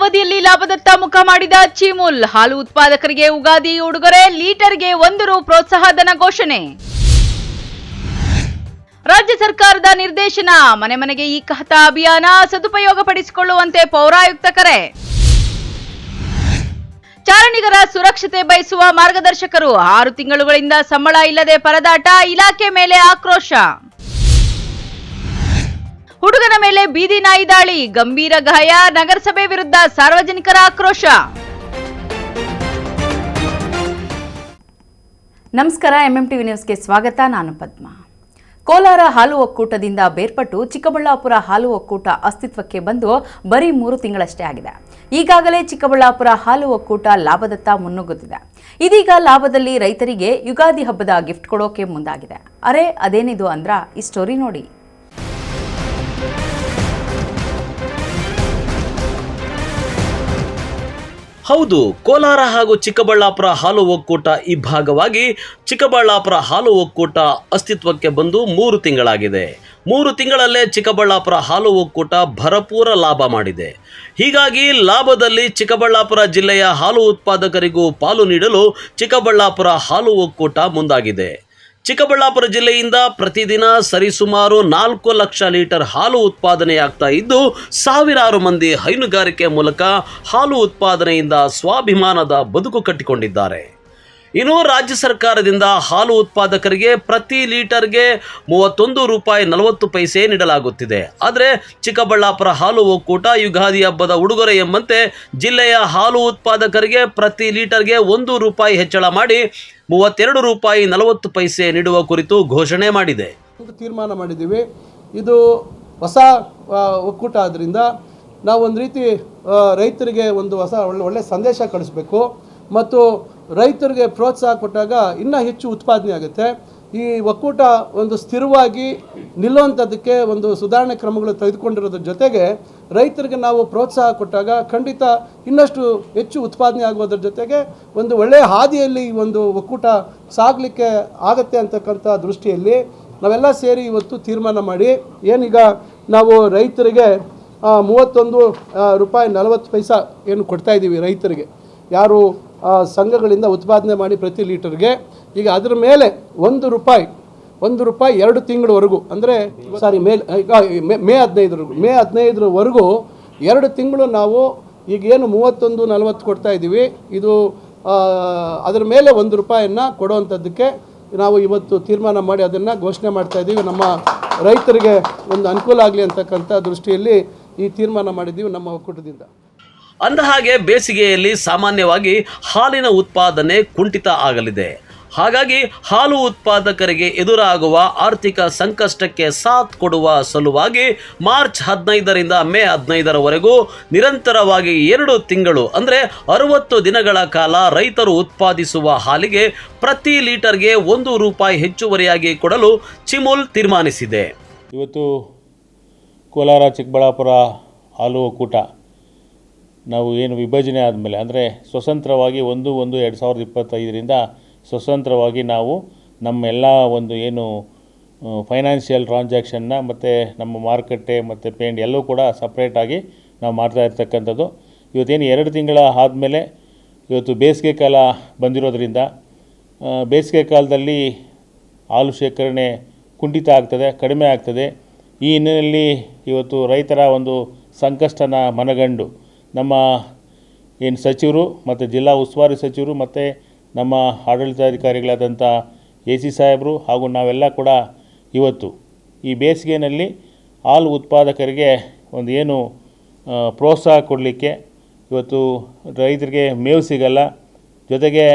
ಅವಧಿಯಲ್ಲಿ ಲಾಭದತ್ತ ಮುಖ ಮಾಡಿದ ಚಿಮುಲ್. ಹಾಲು ಉತ್ಪಾದಕರಿಗೆ ಉಗಾದಿ ಉಡುಗೊರೆ, ಲೀಟರ್ಗೆ ₹1 ಪ್ರೋತ್ಸಾಹಧನ ಘೋಷಣೆ. ರಾಜ್ಯ ಸರ್ಕಾರದ ನಿರ್ದೇಶನ, ಮನೆ ಮನೆಗೆ ಈ ಖಾತಾ ಅಭಿಯಾನ ಸದುಪಯೋಗ ಪಡಿಸಿಕೊಳ್ಳುವಂತೆ ಪೌರಾಯುಕ್ತ ಕರೆ. ಚಾರಣಿಗರ ಸುರಕ್ಷತೆ ಬಯಸುವ ಮಾರ್ಗದರ್ಶಕರು, 6 ತಿಂಗಳುಗಳಿಂದ ಸಂಬಳ ಇಲ್ಲದೆ ಪರದಾಟ, ಇಲಾಖೆ ಮೇಲೆ ಆಕ್ರೋಶ. ಹುಡುಗನ ಮೇಲೆ ಬೀದಿ ನಾಯಿ ದಾಳಿ, ಗಂಭೀರ ಗಾಯ, ನಗರಸಭೆ ವಿರುದ್ಧ ಸಾರ್ವಜನಿಕರ ಆಕ್ರೋಶ. ನಮಸ್ಕಾರ, ಎಂಎಂಟಿವಿ ನ್ಯೂಸ್ಗೆ ಸ್ವಾಗತ. ನಾನು ಪದ್ಮಾ. ಕೋಲಾರ ಹಾಲು ಒಕ್ಕೂಟದಿಂದ ಬೇರ್ಪಟ್ಟು ಚಿಕ್ಕಬಳ್ಳಾಪುರ ಹಾಲು ಒಕ್ಕೂಟ ಅಸ್ತಿತ್ವಕ್ಕೆ ಬಂದು ಬರೀ 3 ತಿಂಗಳಷ್ಟೇ ಆಗಿದೆ. ಈಗಾಗಲೇ ಚಿಕ್ಕಬಳ್ಳಾಪುರ ಹಾಲು ಒಕ್ಕೂಟ ಲಾಭದತ್ತ ಮುನ್ನುಗ್ಗುತ್ತಿದೆ. ಇದೀಗ ಲಾಭದಲ್ಲಿ ರೈತರಿಗೆ ಯುಗಾದಿ ಹಬ್ಬದ ಗಿಫ್ಟ್ ಕೊಡೋಕೆ ಮುಂದಾಗಿದೆ. ಅದೇನಿದು ಅಂದ್ರ ಈ ಸ್ಟೋರಿ ನೋಡಿ. ಹೌದು, ಕೋಲಾರ ಹಾಗೂ ಚಿಕ್ಕಬಳ್ಳಾಪುರ ಹಾಲು ಒಕ್ಕೂಟ ಇಬ್ಬಾಗವಾಗಿ ಚಿಕ್ಕಬಳ್ಳಾಪುರ ಹಾಲು ಒಕ್ಕೂಟ ಅಸ್ತಿತ್ವಕ್ಕೆ ಬಂದು 3 ತಿಂಗಳಾಗಿದೆ. 3 ತಿಂಗಳಲ್ಲೇ ಚಿಕ್ಕಬಳ್ಳಾಪುರ ಹಾಲು ಒಕ್ಕೂಟ ಭರಪೂರ ಲಾಭ ಮಾಡಿದೆ. ಹೀಗಾಗಿ ಲಾಭದಲ್ಲಿ ಚಿಕ್ಕಬಳ್ಳಾಪುರ ಜಿಲ್ಲೆಯ ಹಾಲು ಉತ್ಪಾದಕರಿಗೂ ಪಾಲು ನೀಡಲು ಚಿಕ್ಕಬಳ್ಳಾಪುರ ಹಾಲು ಒಕ್ಕೂಟ ಮುಂದಾಗಿದೆ. ಚಿಕ್ಕಬಳ್ಳಾಪುರ ಜಿಲ್ಲೆಯಿಂದ ಪ್ರತಿದಿನ ಸರಿಸುಮಾರು 4 ಲಕ್ಷ ಲೀಟರ್ ಹಾಲು ಉತ್ಪಾದನೆಯಾಗ್ತಾ ಇದ್ದು, ಸಾವಿರಾರು ಮಂದಿ ಹೈನುಗಾರಿಕೆ ಮೂಲಕ ಹಾಲು ಉತ್ಪಾದನೆಯಿಂದ ಸ್ವಾಭಿಮಾನದ ಬದುಕು ಕಟ್ಟಿಕೊಂಡಿದ್ದಾರೆ. ಇನ್ನು ರಾಜ್ಯ ಸರ್ಕಾರದಿಂದ ಹಾಲು ಉತ್ಪಾದಕರಿಗೆ ಪ್ರತಿ ಲೀಟರ್ಗೆ ₹31.40 ನೀಡಲಾಗುತ್ತಿದೆ. ಆದರೆ ಚಿಕ್ಕಬಳ್ಳಾಪುರ ಹಾಲು ಒಕ್ಕೂಟ ಯುಗಾದಿ ಹಬ್ಬದ ಉಡುಗೊರೆ ಎಂಬಂತೆ ಜಿಲ್ಲೆಯ ಹಾಲು ಉತ್ಪಾದಕರಿಗೆ ಪ್ರತಿ ಲೀಟರ್ಗೆ ₹1 ಹೆಚ್ಚಳ ಮಾಡಿ ₹32.40 ನೀಡುವ ಕುರಿತು ಘೋಷಣೆ ಮಾಡಿದೆ. ತೀರ್ಮಾನ ಮಾಡಿದ್ದೀವಿ. ಇದು ಹೊಸ ಒಕ್ಕೂಟ ಆದ್ದರಿಂದ ನಾವು ಒಂದು ರೀತಿ ರೈತರಿಗೆ ಒಂದು ಒಳ್ಳೆ ಸಂದೇಶ ಕಳಿಸ್ಬೇಕು ಮತ್ತು ರೈತರಿಗೆ ಪ್ರೋತ್ಸಾಹ ಕೊಟ್ಟಾಗ ಇನ್ನೂ ಹೆಚ್ಚು ಉತ್ಪಾದನೆ ಆಗುತ್ತೆ. ಈ ಒಕ್ಕೂಟ ಒಂದು ಸ್ಥಿರವಾಗಿ ನಿಲ್ಲುವಂಥದ್ದಕ್ಕೆ ಒಂದು ಸುಧಾರಣೆ ಕ್ರಮಗಳು ತೆಗೆದುಕೊಂಡಿರೋದ್ರ ಜೊತೆಗೆ ರೈತರಿಗೆ ನಾವು ಪ್ರೋತ್ಸಾಹ ಕೊಟ್ಟಾಗ ಖಂಡಿತ ಇನ್ನಷ್ಟು ಹೆಚ್ಚು ಉತ್ಪಾದನೆ ಆಗುವುದರ ಜೊತೆಗೆ ಒಂದು ಒಳ್ಳೆಯ ಹಾದಿಯಲ್ಲಿ ಈ ಒಂದು ಒಕ್ಕೂಟ ಸಾಗಲಿಕ್ಕೆ ಆಗತ್ತೆ ಅಂತಕ್ಕಂಥ ದೃಷ್ಟಿಯಲ್ಲಿ ನಾವೆಲ್ಲ ಸೇರಿ ಇವತ್ತು ತೀರ್ಮಾನ ಮಾಡಿ ಏನೀಗ ನಾವು ರೈತರಿಗೆ ₹31.40 ಏನು ಕೊಡ್ತಾಯಿದ್ದೀವಿ ರೈತರಿಗೆ, ಯಾರು ಸಂಘಗಳಿಂದ ಉತ್ಪಾದನೆ ಮಾಡಿ ಪ್ರತಿ ಲೀಟರ್ಗೆ. ಈಗ ಅದರ ಮೇಲೆ ₹1 2 ತಿಂಗಳವರೆಗೂ, ಅಂದರೆ ಮೇ 15ರವರೆಗೂ 2 ತಿಂಗಳು ನಾವು ಈಗೇನು ₹31.40 ಕೊಡ್ತಾ ಇದ್ದೀವಿ, ಇದು ಅದರ ಮೇಲೆ ₹1 ಕೊಡುವಂಥದ್ದಕ್ಕೆ ನಾವು ಇವತ್ತು ತೀರ್ಮಾನ ಮಾಡಿ ಅದನ್ನು ಘೋಷಣೆ ಮಾಡ್ತಾ ಇದ್ದೀವಿ. ನಮ್ಮ ರೈತರಿಗೆ ಒಂದು ಅನುಕೂಲ ಆಗಲಿ ಅಂತಕ್ಕಂಥ ದೃಷ್ಟಿಯಲ್ಲಿ ಈ ತೀರ್ಮಾನ ಮಾಡಿದ್ದೀವಿ ನಮ್ಮ ಒಕ್ಕೂಟದಿಂದ. ಅಂದಹಾಗೆ ಬೇಸಿಗೆಯಲ್ಲಿ ಸಾಮಾನ್ಯವಾಗಿ ಹಾಲಿನ ಉತ್ಪಾದನೆ ಕುಂಠಿತ ಆಗಲಿದೆ. ಹಾಗಾಗಿ ಹಾಲು ಉತ್ಪಾದಕರಿಗೆ ಎದುರಾಗುವ ಆರ್ಥಿಕ ಸಂಕಷ್ಟಕ್ಕೆ ಸಾಥ್ ಕೊಡುವ ಸಲುವಾಗಿ ಮಾರ್ಚ್ 15ರಿಂದ ಮೇ 15ರವರೆಗೂ ನಿರಂತರವಾಗಿ 2 ತಿಂಗಳು ಅಂದರೆ 60 ದಿನಗಳ ಕಾಲ ರೈತರು ಉತ್ಪಾದಿಸುವ ಹಾಲಿಗೆ ಪ್ರತಿ ಲೀಟರ್ಗೆ ₹1 ಹೆಚ್ಚುವರಿಯಾಗಿ ಕೊಡಲು ಚಿಮುಲ್ ತೀರ್ಮಾನಿಸಿದೆ. ಇವತ್ತು ಕೋಲಾರ ಚಿಕ್ಕಬಳ್ಳಾಪುರ ಹಾಲು ಒಕ್ಕೂಟ ನಾವು ಏನು ವಿಭಜನೆ ಆದಮೇಲೆ, ಅಂದರೆ ಸ್ವತಂತ್ರವಾಗಿ 1/1/2025ರಿಂದ ಸ್ವತಂತ್ರವಾಗಿ ನಾವು ನಮ್ಮೆಲ್ಲ ಒಂದು ಏನು ಫೈನಾನ್ಷಿಯಲ್ ಟ್ರಾನ್ಸಾಕ್ಷನ್ನ ಮತ್ತು ನಮ್ಮ ಮಾರುಕಟ್ಟೆ ಮತ್ತು ಪೇಂಟ್ ಎಲ್ಲವೂ ಕೂಡ ಸಪ್ರೇಟಾಗಿ ನಾವು ಮಾಡ್ತಾ ಇರ್ತಕ್ಕಂಥದ್ದು. ಇವತ್ತೇನು 2 ತಿಂಗಳ ಆದಮೇಲೆ ಇವತ್ತು ಬೇಸಿಗೆ ಕಾಲ ಬಂದಿರೋದ್ರಿಂದ ಬೇಸಿಗೆ ಕಾಲದಲ್ಲಿ ಹಾಲು ಶೇಖರಣೆ ಕುಂಠಿತ ಆಗ್ತದೆ, ಕಡಿಮೆ ಆಗ್ತದೆ. ಈ ಹಿನ್ನೆಲೆಯಲ್ಲಿ ಇವತ್ತು ರೈತರ ಒಂದು ಸಂಕಷ್ಟನ ಮನಗಂಡು ನಮ್ಮ ಏನು ಸಚಿವರು ಮತ್ತು ಜಿಲ್ಲಾ ಉಸ್ತುವಾರಿ ಸಚಿವರು ಮತ್ತು ನಮ್ಮ ಆಡಳಿತಾಧಿಕಾರಿಗಳಾದಂಥ AC ಸಾಹೇಬರು ಹಾಗೂ ನಾವೆಲ್ಲ ಕೂಡ ಇವತ್ತು ಈ ಬೇಸಿಗೆಯಲ್ಲಿ ಹಾಲು ಉತ್ಪಾದಕರಿಗೆ ಒಂದು ಏನು ಪ್ರೋತ್ಸಾಹ ಕೊಡಲಿಕ್ಕೆ, ಇವತ್ತು ರೈತರಿಗೆ ಮೇವು ಸಿಗಲ್ಲ, ಜೊತೆಗೆ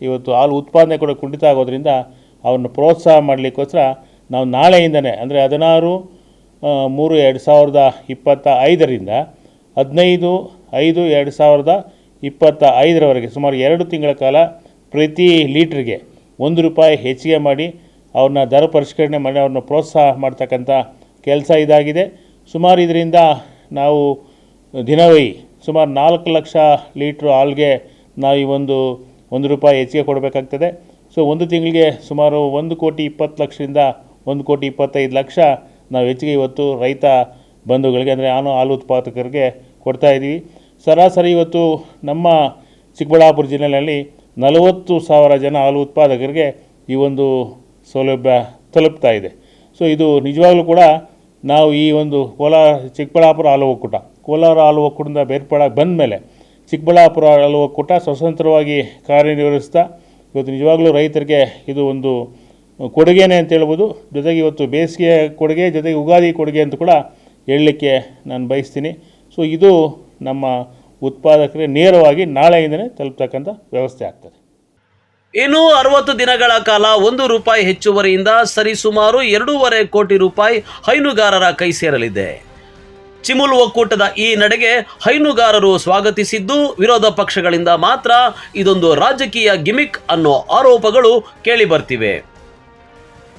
ಇವತ್ತು ಹಾಲು ಉತ್ಪಾದನೆ ಕೂಡ ಕುಂಠಿತ ಆಗೋದ್ರಿಂದ ಅವ್ರನ್ನ ಪ್ರೋತ್ಸಾಹ ಮಾಡಲಿಕ್ಕೋಸ್ಕರ ನಾವು ನಾಳೆಯಿಂದನೇ ಅಂದರೆ 16/3/2025ರಿಂದ 15/5/2025ರವರೆಗೆ ಸುಮಾರು 2 ತಿಂಗಳ ಕಾಲ ಪ್ರತಿ ಲೀಟ್ರಿಗೆ ₹1 ಹೆಚ್ಚಿಗೆ ಮಾಡಿ ಅವ್ರನ್ನ ದರ ಪರಿಷ್ಕರಣೆ ಮಾಡಿ ಅವ್ರನ್ನ ಪ್ರೋತ್ಸಾಹ ಮಾಡ್ತಕ್ಕಂಥ ಕೆಲಸ ಇದಾಗಿದೆ. ಸುಮಾರು ಇದರಿಂದ ನಾವು ದಿನವೈ ಸುಮಾರು 4 ಲಕ್ಷ ಲೀಟ್ರ್ ಹಾಲ್ಗೆ ನಾವು ಈ ₹1 ಹೆಚ್ಚಿಗೆ ಕೊಡಬೇಕಾಗ್ತದೆ. ಸೊ ಒಂದು ತಿಂಗಳಿಗೆ ಸುಮಾರು 1,20,00,000ರಿಂದ 1,25,00,000 ನಾವು ಹೆಚ್ಚಿಗೆ ಇವತ್ತು ರೈತ ಬಂಧುಗಳಿಗೆ ಅಂದರೆ ಹಾಲು ಉತ್ಪಾದಕರಿಗೆ ಕೊಡ್ತಾಯಿದ್ದೀವಿ. ಸರಾಸರಿ ಇವತ್ತು ನಮ್ಮ ಚಿಕ್ಕಬಳ್ಳಾಪುರ ಜಿಲ್ಲೆಯಲ್ಲಿ 40,000 ಜನ ಹಾಲು ಉತ್ಪಾದಕರಿಗೆ ಈ ಒಂದು ಸೌಲಭ್ಯ ತಲುಪ್ತಾ ಇದೆ. ಸೊ ಇದು ನಿಜವಾಗ್ಲೂ ಕೂಡ ನಾವು ಈ ಒಂದು ಚಿಕ್ಕಬಳ್ಳಾಪುರ ಹಾಲು ಒಕ್ಕೂಟ, ಕೋಲಾರ ಹಾಲು ಒಕ್ಕೂಟದಿಂದ ಬೇರ್ಪಡಕ್ಕೆ ಬಂದ ಮೇಲೆ ಚಿಕ್ಕಬಳ್ಳಾಪುರ ಹಾಲು ಒಕ್ಕೂಟ ಸ್ವತಂತ್ರವಾಗಿ ಕಾರ್ಯನಿರ್ವಹಿಸ್ತಾ ಇವತ್ತು ನಿಜವಾಗ್ಲೂ ರೈತರಿಗೆ ಇದು ಒಂದು ಕೊಡುಗೆನೇ ಅಂತ ಹೇಳ್ಬೋದು. ಜೊತೆಗೆ ಇವತ್ತು ಬೇಸಿಗೆ ಕೊಡುಗೆ, ಜೊತೆಗೆ ಯುಗಾದಿ ಕೊಡುಗೆ ಅಂತ ಕೂಡ ಹೇಳಲಿಕ್ಕೆ ನಾನು ಬಯಸ್ತೀನಿ. ಸೊ ಇದು ನಮ್ಮ ಉತ್ಪಾದಕರಿಗೆ ನೇರವಾಗಿ ನಾಳೆಯಿಂದಲೇ ತಲುಪ್ತಕ್ಕಂಥ ವ್ಯವಸ್ಥೆ ಆಗ್ತದೆ. ಇನ್ನು 60 ದಿನಗಳ ಕಾಲ ₹1 ಹೆಚ್ಚುವರಿಯಿಂದ ಸರಿಸುಮಾರು 2.5 ಕೋಟಿ ರೂಪಾಯಿ ಹೈನುಗಾರರ ಕೈ ಸೇರಲಿದೆ. ಚಿಮುಲ್ ಒಕ್ಕೂಟದ ಈ ನಡೆಗೆ ಹೈನುಗಾರರು ಸ್ವಾಗತಿಸಿದ್ದು, ವಿರೋಧ ಪಕ್ಷಗಳಿಂದ ಮಾತ್ರ ಇದೊಂದು ರಾಜಕೀಯ ಗಿಮಿಕ್ ಅನ್ನೋ ಆರೋಪಗಳು ಕೇಳಿ ಬರ್ತಿವೆ.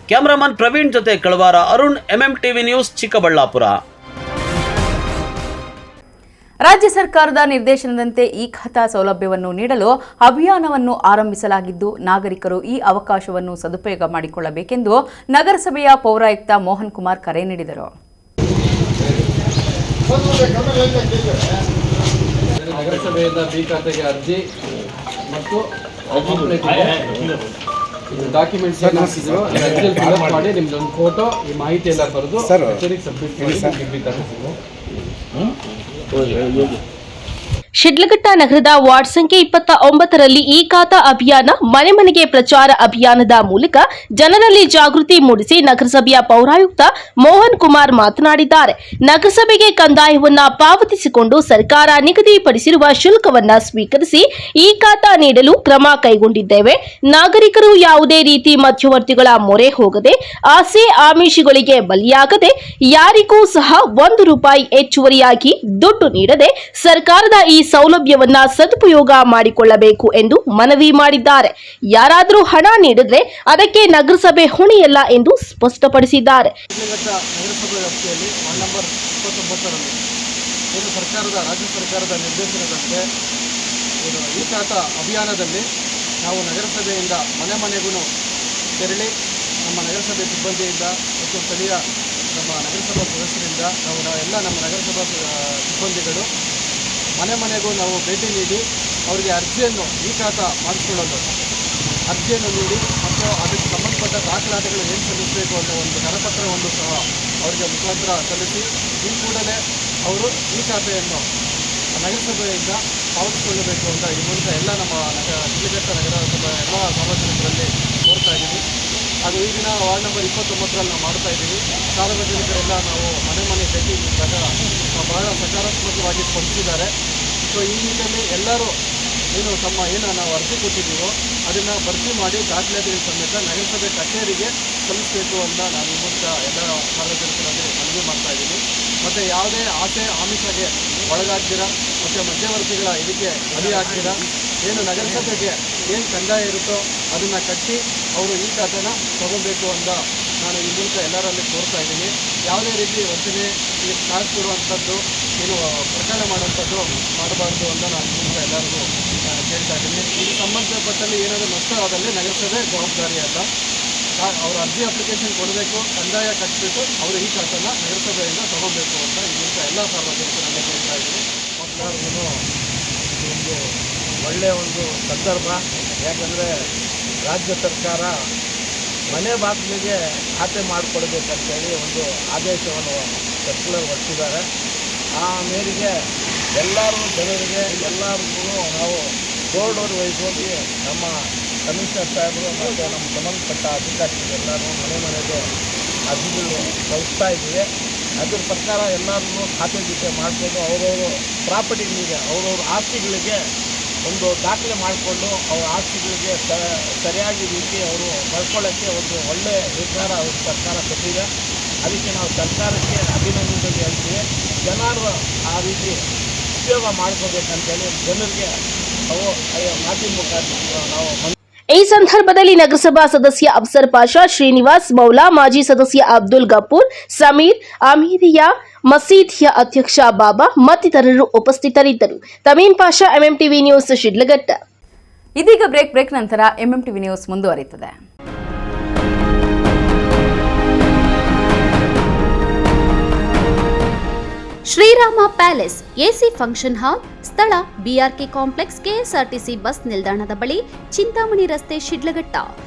ಕ್ಯಾಮರಾಮನ್ ಪ್ರವೀಣ್ ಜೊತೆ ಕಳವಾರ ಅರುಣ್, MMTV ನ್ಯೂಸ್, ಚಿಕ್ಕಬಳ್ಳಾಪುರ. ರಾಜ್ಯ ಸರ್ಕಾರದ ನಿರ್ದೇಶನದಂತೆ ಈ ಖಾತಾ ಸೌಲಭ್ಯವನ್ನು ನೀಡಲು ಅಭಿಯಾನವನ್ನು ಆರಂಭಿಸಲಾಗಿದ್ದು, ನಾಗರಿಕರು ಈ ಅವಕಾಶವನ್ನು ಸದುಪಯೋಗ ಮಾಡಿಕೊಳ್ಳಬೇಕೆಂದು ನಗರಸಭೆಯ ಪೌರಾಯುಕ್ತ ಮೋಹನ್ ಕುಮಾರ್ ಕರೆ ನೀಡಿದರು. ನಗರಸಭೆಯಿಂದ ಬಿ ಖಾತೆಗೆ ಅರ್ಜಿ ಮತ್ತು ಡಾಕ್ಯುಮೆಂಟ್ಸ್ ಹಾಕಿದ್ರು, ಅರ್ಜಿಯಲ್ಲಿ ಫಿಲ್ಅಪ್ ಮಾಡಿ ನಿಮ್ದೊಂದು ಫೋಟೋ, ಈ ಮಾಹಿತಿ ಎಲ್ಲ ಬರೆದು ಕಚೇರಿಗೆ ಸಬ್ಮಿಟ್ ಮಾಡಿ. ಶಿಡ್ಲಘಟ್ಟ ನಗರದ ವಾರ್ಡ್ ಸಂಖ್ಯೆ 29ರಲ್ಲಿ ಈ ಖಾತಾ ಅಭಿಯಾನ ಮನೆ ಮನೆಗೆ ಪ್ರಚಾರ ಅಭಿಯಾನದ ಮೂಲಕ ಜನರಲ್ಲಿ ಜಾಗೃತಿ ಮೂಡಿಸಿ ನಗರಸಭೆಯ ಪೌರಾಯುಕ್ತ ಮೋಹನ್ ಕುಮಾರ್ ಮಾತನಾಡಿದ್ದಾರೆ. ನಗರಸಭೆಗೆ ಕಂದಾಯವನ್ನ ಪಾವತಿಸಿಕೊಂಡು ಸರ್ಕಾರ ನಿಗದಿಪಡಿಸಿರುವ ಶುಲ್ಕವನ್ನ ಸ್ವೀಕರಿಸಿ ಈ ಖಾತಾ ನೀಡಲು ಕ್ರಮ ಕೈಗೊಂಡಿದ್ದೇವೆ. ನಾಗರಿಕರು ಯಾವುದೇ ರೀತಿ ಮಧ್ಯವರ್ತಿಗಳ ಮೊರೆ ಹೋಗದೆ, ಆಸೆ ಆಮಿಷಗಳಿಗೆ ಬಲಿಯಾಗದೆ, ಯಾರಿಗೂ ಸಹ ₹1 ಹೆಚ್ಚುವರಿಯಾಗಿ ದುಡ್ಡು ನೀಡದೆ ಸರ್ಕಾರದ ಈ ಸೌಲಭ್ಯವನ್ನ ಸದುಪಯೋಗ ಮಾಡಿಕೊಳ್ಳಬೇಕು ಎಂದು ಮನವಿ ಮಾಡಿದ್ದಾರೆ. ಯಾರಾದರೂ ಹಣ ನೀಡಿದ್ರೆ ಅದಕ್ಕೆ ನಗರಸಭೆ ಹೊಣೆಯಲ್ಲ ಎಂದು ಸ್ಪಷ್ಟಪಡಿಸಿದ್ದಾರೆ. ನಗರಸಭೆ ವ್ಯಾಪ್ತಿಯಲ್ಲಿ ವಾರ್ಡ್ ನಂಬರ್ 29ರಲ್ಲಿ ರಾಜ್ಯ ಸರ್ಕಾರದ ನಿರ್ದೇಶನದಂತೆ ಈ ಖಾತಾ ಅಭಿಯಾನದಲ್ಲಿ ನಾವು ನಗರಸಭೆಯಿಂದ ಮನೆ ಮನೆಗೂ ತೆರಳಿ ನಮ್ಮ ನಗರಸಭೆ ಸಿಬ್ಬಂದಿಯಿಂದ ಮತ್ತು ಸ್ಥಳೀಯ ನಮ್ಮ ನಗರಸಭಾ ಸದಸ್ಯರಿಂದ ಎಲ್ಲ ನಮ್ಮ ನಗರಸಭಾ ಸಿಬ್ಬಂದಿಗಳು ಮನೆ ಮನೆಗೂ ನಾವು ಭೇಟಿ ನೀಡಿ ಅವರಿಗೆ ಅರ್ಜಿಯನ್ನು ಈ ಖಾತಾ ಮಾಡಿಸಿಕೊಳ್ಳಲು ಅರ್ಜಿಯನ್ನು ನೀಡಿ ಮತ್ತು ಅದಕ್ಕೆ ಸಂಬಂಧಪಟ್ಟ ದಾಖಲಾತಿಗಳು ಏನು ಸಲ್ಲಿಸಬೇಕು ಅನ್ನೋ ಒಂದು ಕರಪತ್ರವನ್ನು ಸಹ ಅವರಿಗೆ ಮುಖಾಂತರ ಸಲ್ಲಿಸಿ ಈ ಕೂಡಲೇ ಅವರು ಈ ಖಾತೆಯನ್ನು ನಗರಸಭೆಯಿಂದ ಪಾವತಿಸಿಕೊಳ್ಳಬೇಕು ಅಂತ ಈ ಮೂಲಕ ಎಲ್ಲ ನಮ್ಮ ಶಿಡ್ಲಘಟ್ಟ ನಗರಸಭೆ ಎಲ್ಲ ಸಾರ್ವಜನಿಕರಲ್ಲಿ ಕೋರ್ತಾ ಇದ್ದೀವಿ. ಹಾಗೂ ಈ ದಿನ ವಾರ್ಡ್ ನಂಬರ್ 29ರಲ್ಲಿ ನಾವು ಮಾಡ್ತಾ ಇದ್ದೀವಿ. ಸಾರ್ವಜನಿಕರೆಲ್ಲ ನಾವು ಮನೆ ಮನೆ ಭೇಟಿ ನೀಡಿದಾಗ ಬಹಳ ಸಕಾರಾತ್ಮಕವಾಗಿ ಸ್ಪಂದಿಸಿದ್ದಾರೆ. ಸೊ ಈ ನಿಟ್ಟಿನಲ್ಲಿ ಎಲ್ಲರೂ ಏನು ನಾವು ಅರ್ಜಿ ಕೊಟ್ಟಿದ್ದೀವೋ ಅದನ್ನು ಭರ್ತಿ ಮಾಡಿ ದಾಖಲಾತಿಗಳ ಸಮೇತ ನಗರಸಭೆ ಕಚೇರಿಗೆ ಸಲ್ಲಿಸಬೇಕು ಅಂತ ನಾನು ಈ ಮೂಲಕ ಎಲ್ಲ ಸಾರ್ವಜನಿಕರಲ್ಲಿ ಮನವಿ ಮಾಡ್ತಾ ಇದ್ದೀನಿ. ಮತ್ತು ಯಾವುದೇ ಆಸೆ ಆಮಿಷಗೆ ಒಳಗಾಗ್ತೀರ ಮತ್ತು ಮಧ್ಯವರ್ತಿಗಳ ಇದಕ್ಕೆ ಬಲಿಯಾಗ್ತೀರ, ಏನು ನಗರಸಭೆಗೆ ಏನು ಕಂದಾಯ ಇರುತ್ತೋ ಅದನ್ನು ಕಟ್ಟಿ ಅವರು ಈ ಖಾತೆನ ತಗೋಬೇಕು ಅಂತ ನಾನು ಈ ಮೂಲಕ ಎಲ್ಲರಲ್ಲಿ ಕೋರ್ತಾ ಇದ್ದೀನಿ. ಯಾವುದೇ ರೀತಿ ವಂಚನೆ ಕಾಸು ಕೊಡುವಂಥದ್ದು, ಏನು ಪ್ರಕರಣ ಮಾಡುವಂಥದ್ದು ಮಾಡಬಾರ್ದು ಅಂತ ನಾನು ಈ ಮೂಲಕ ಎಲ್ಲರಿಗೂ ಕೇಳ್ತಾ ಇದ್ದೀನಿ. ಇದಕ್ಕೆ ಸಂಬಂಧಪಟ್ಟಲ್ಲಿ ಏನಾದರೂ ನಷ್ಟ ಆದಲ್ಲಿ ನಗರಸಭೆ ಜವಾಬ್ದಾರಿ ಅಲ್ಲ. ಅವರು ಅರ್ಜಿ ಅಪ್ಲಿಕೇಶನ್ ಕೊಡಬೇಕು, ಕಂದಾಯ ಕಟ್ಟಬೇಕು, ಅವರು ಈ ಖಾತೆನ ನಗರಸಭೆಯಿಂದ ತಗೋಬೇಕು ಅಂತ ಈ ಮೂಲಕ ಎಲ್ಲ ಸಾರ್ವಜನಿಕರನ್ನು ಕೇಳ್ತಾ ಇದ್ದೀನಿ. ಮಕ್ಕಳಿಗೂ ಒಂದು ಒಳ್ಳೆಯ ಒಂದು ಸಂದರ್ಭ. ಯಾಕಂದರೆ ರಾಜ್ಯ ಸರ್ಕಾರ ಮನೆ ಬಾಗಿಲಿಗೆ ಖಾತೆ ಮಾಡಿಕೊಡ್ಬೇಕಂತೇಳಿ ಒಂದು ಆದೇಶವನ್ನು ಸರ್ಕ್ಯುಲರ್ ಹೊರಡಿಸಿದ್ದಾರೆ. ಆ ಮೇರೆಗೆ ಎಲ್ಲರೂ ಜನರಿಗೆ ಎಲ್ಲರಿಗೂ ನಾವು ಡೋರ್ ವೈಸ್ ಹೋಗಿ ನಮ್ಮ ಕಮಿಷನರ್ ಸಾಹೇಬರು ಮತ್ತು ನಮ್ಮ ಸಂಬಂಧಪಟ್ಟ ಅಧಿಕಾರಿಗಳೆಲ್ಲರೂ ಮನೆ ಮನೆಗೆ ಅರ್ಜಿಗಳು ಕಳಿಸ್ತಾ ಇದ್ದೀವಿ. ಅದ್ರ ಪ್ರಕಾರ ಎಲ್ಲರೂ ಖಾತೆ ಗೀತೆ ಮಾಡಿಕೊಂಡು ಅವರವರು ಪ್ರಾಪರ್ಟಿಗಳಿಗೆ ಅವರವ್ರ ಆಸ್ತಿಗಳಿಗೆ ಒಂದು ದಾಖಲೆ ಮಾಡಿಕೊಂಡು ಅವ್ರ ಆಸ್ತಿಗಳಿಗೆ ಸರಿಯಾಗಿ ರೀತಿ ಅವರು ಬರ್ಕೊಳ್ಳೋಕ್ಕೆ ಒಂದು ಒಳ್ಳೆಯ ನಿರ್ಧಾರ ಅವರು ಸರ್ಕಾರ ಕೊಟ್ಟಿದೆ. ಅದಕ್ಕೆ ನಾವು ಸರ್ಕಾರಕ್ಕೆ ಅಭಿನಂದನೆ ಹೇಳ್ತೀವಿ. ಜನರು ಆ ರೀತಿ ಉಪಯೋಗ ಮಾಡ್ಕೋಬೇಕಂತೇಳಿ ಜನರಿಗೆ ನಾವು ಮಾಧ್ಯಮ ಮುಖಾಂತರ ನಾವು ಈ ಸಂದರ್ಭದಲ್ಲಿ ನಗರಸಭಾ ಸದಸ್ಯ ಅಫ್ಸರ್ ಪಾಷಾ, ಶ್ರೀನಿವಾಸ್ ಮೌಲಾ, ಮಾಜಿ ಸದಸ್ಯ ಅಬ್ದುಲ್ ಗಫೂರ್, ಸಮೀರ್, ಅಮೀರಿಯಾ, ಮಸೀದಿಯ ಅಧ್ಯಕ್ಷ ಬಾಬಾ ಮತ್ತಿತರರು ಉಪಸ್ಥಿತರಿದ್ದರು. Tameen Pasha, MMTV news, Shidlaghatta. ಇದೀಗ ಬ್ರೇಕ್ ನಂತರ MMTV ನ್ಯೂಸ್ ಮುಂದುವರಿಯುತ್ತದೆ. Sriram palace AC function hall, ಸ್ಥಳ ಬಿಆರ್ಕೆ ಕಾಂಪ್ಲೆಕ್ಸ್, ಕೆಎಸ್ಆರ್ಟಿಸಿ ಬಸ್ ನಿಲ್ದಾಣದ ಬಳಿ, ಚಿಂತಾಮಣಿ ರಸ್ತೆ, ಶಿಡ್ಲಘಟ್ಟ.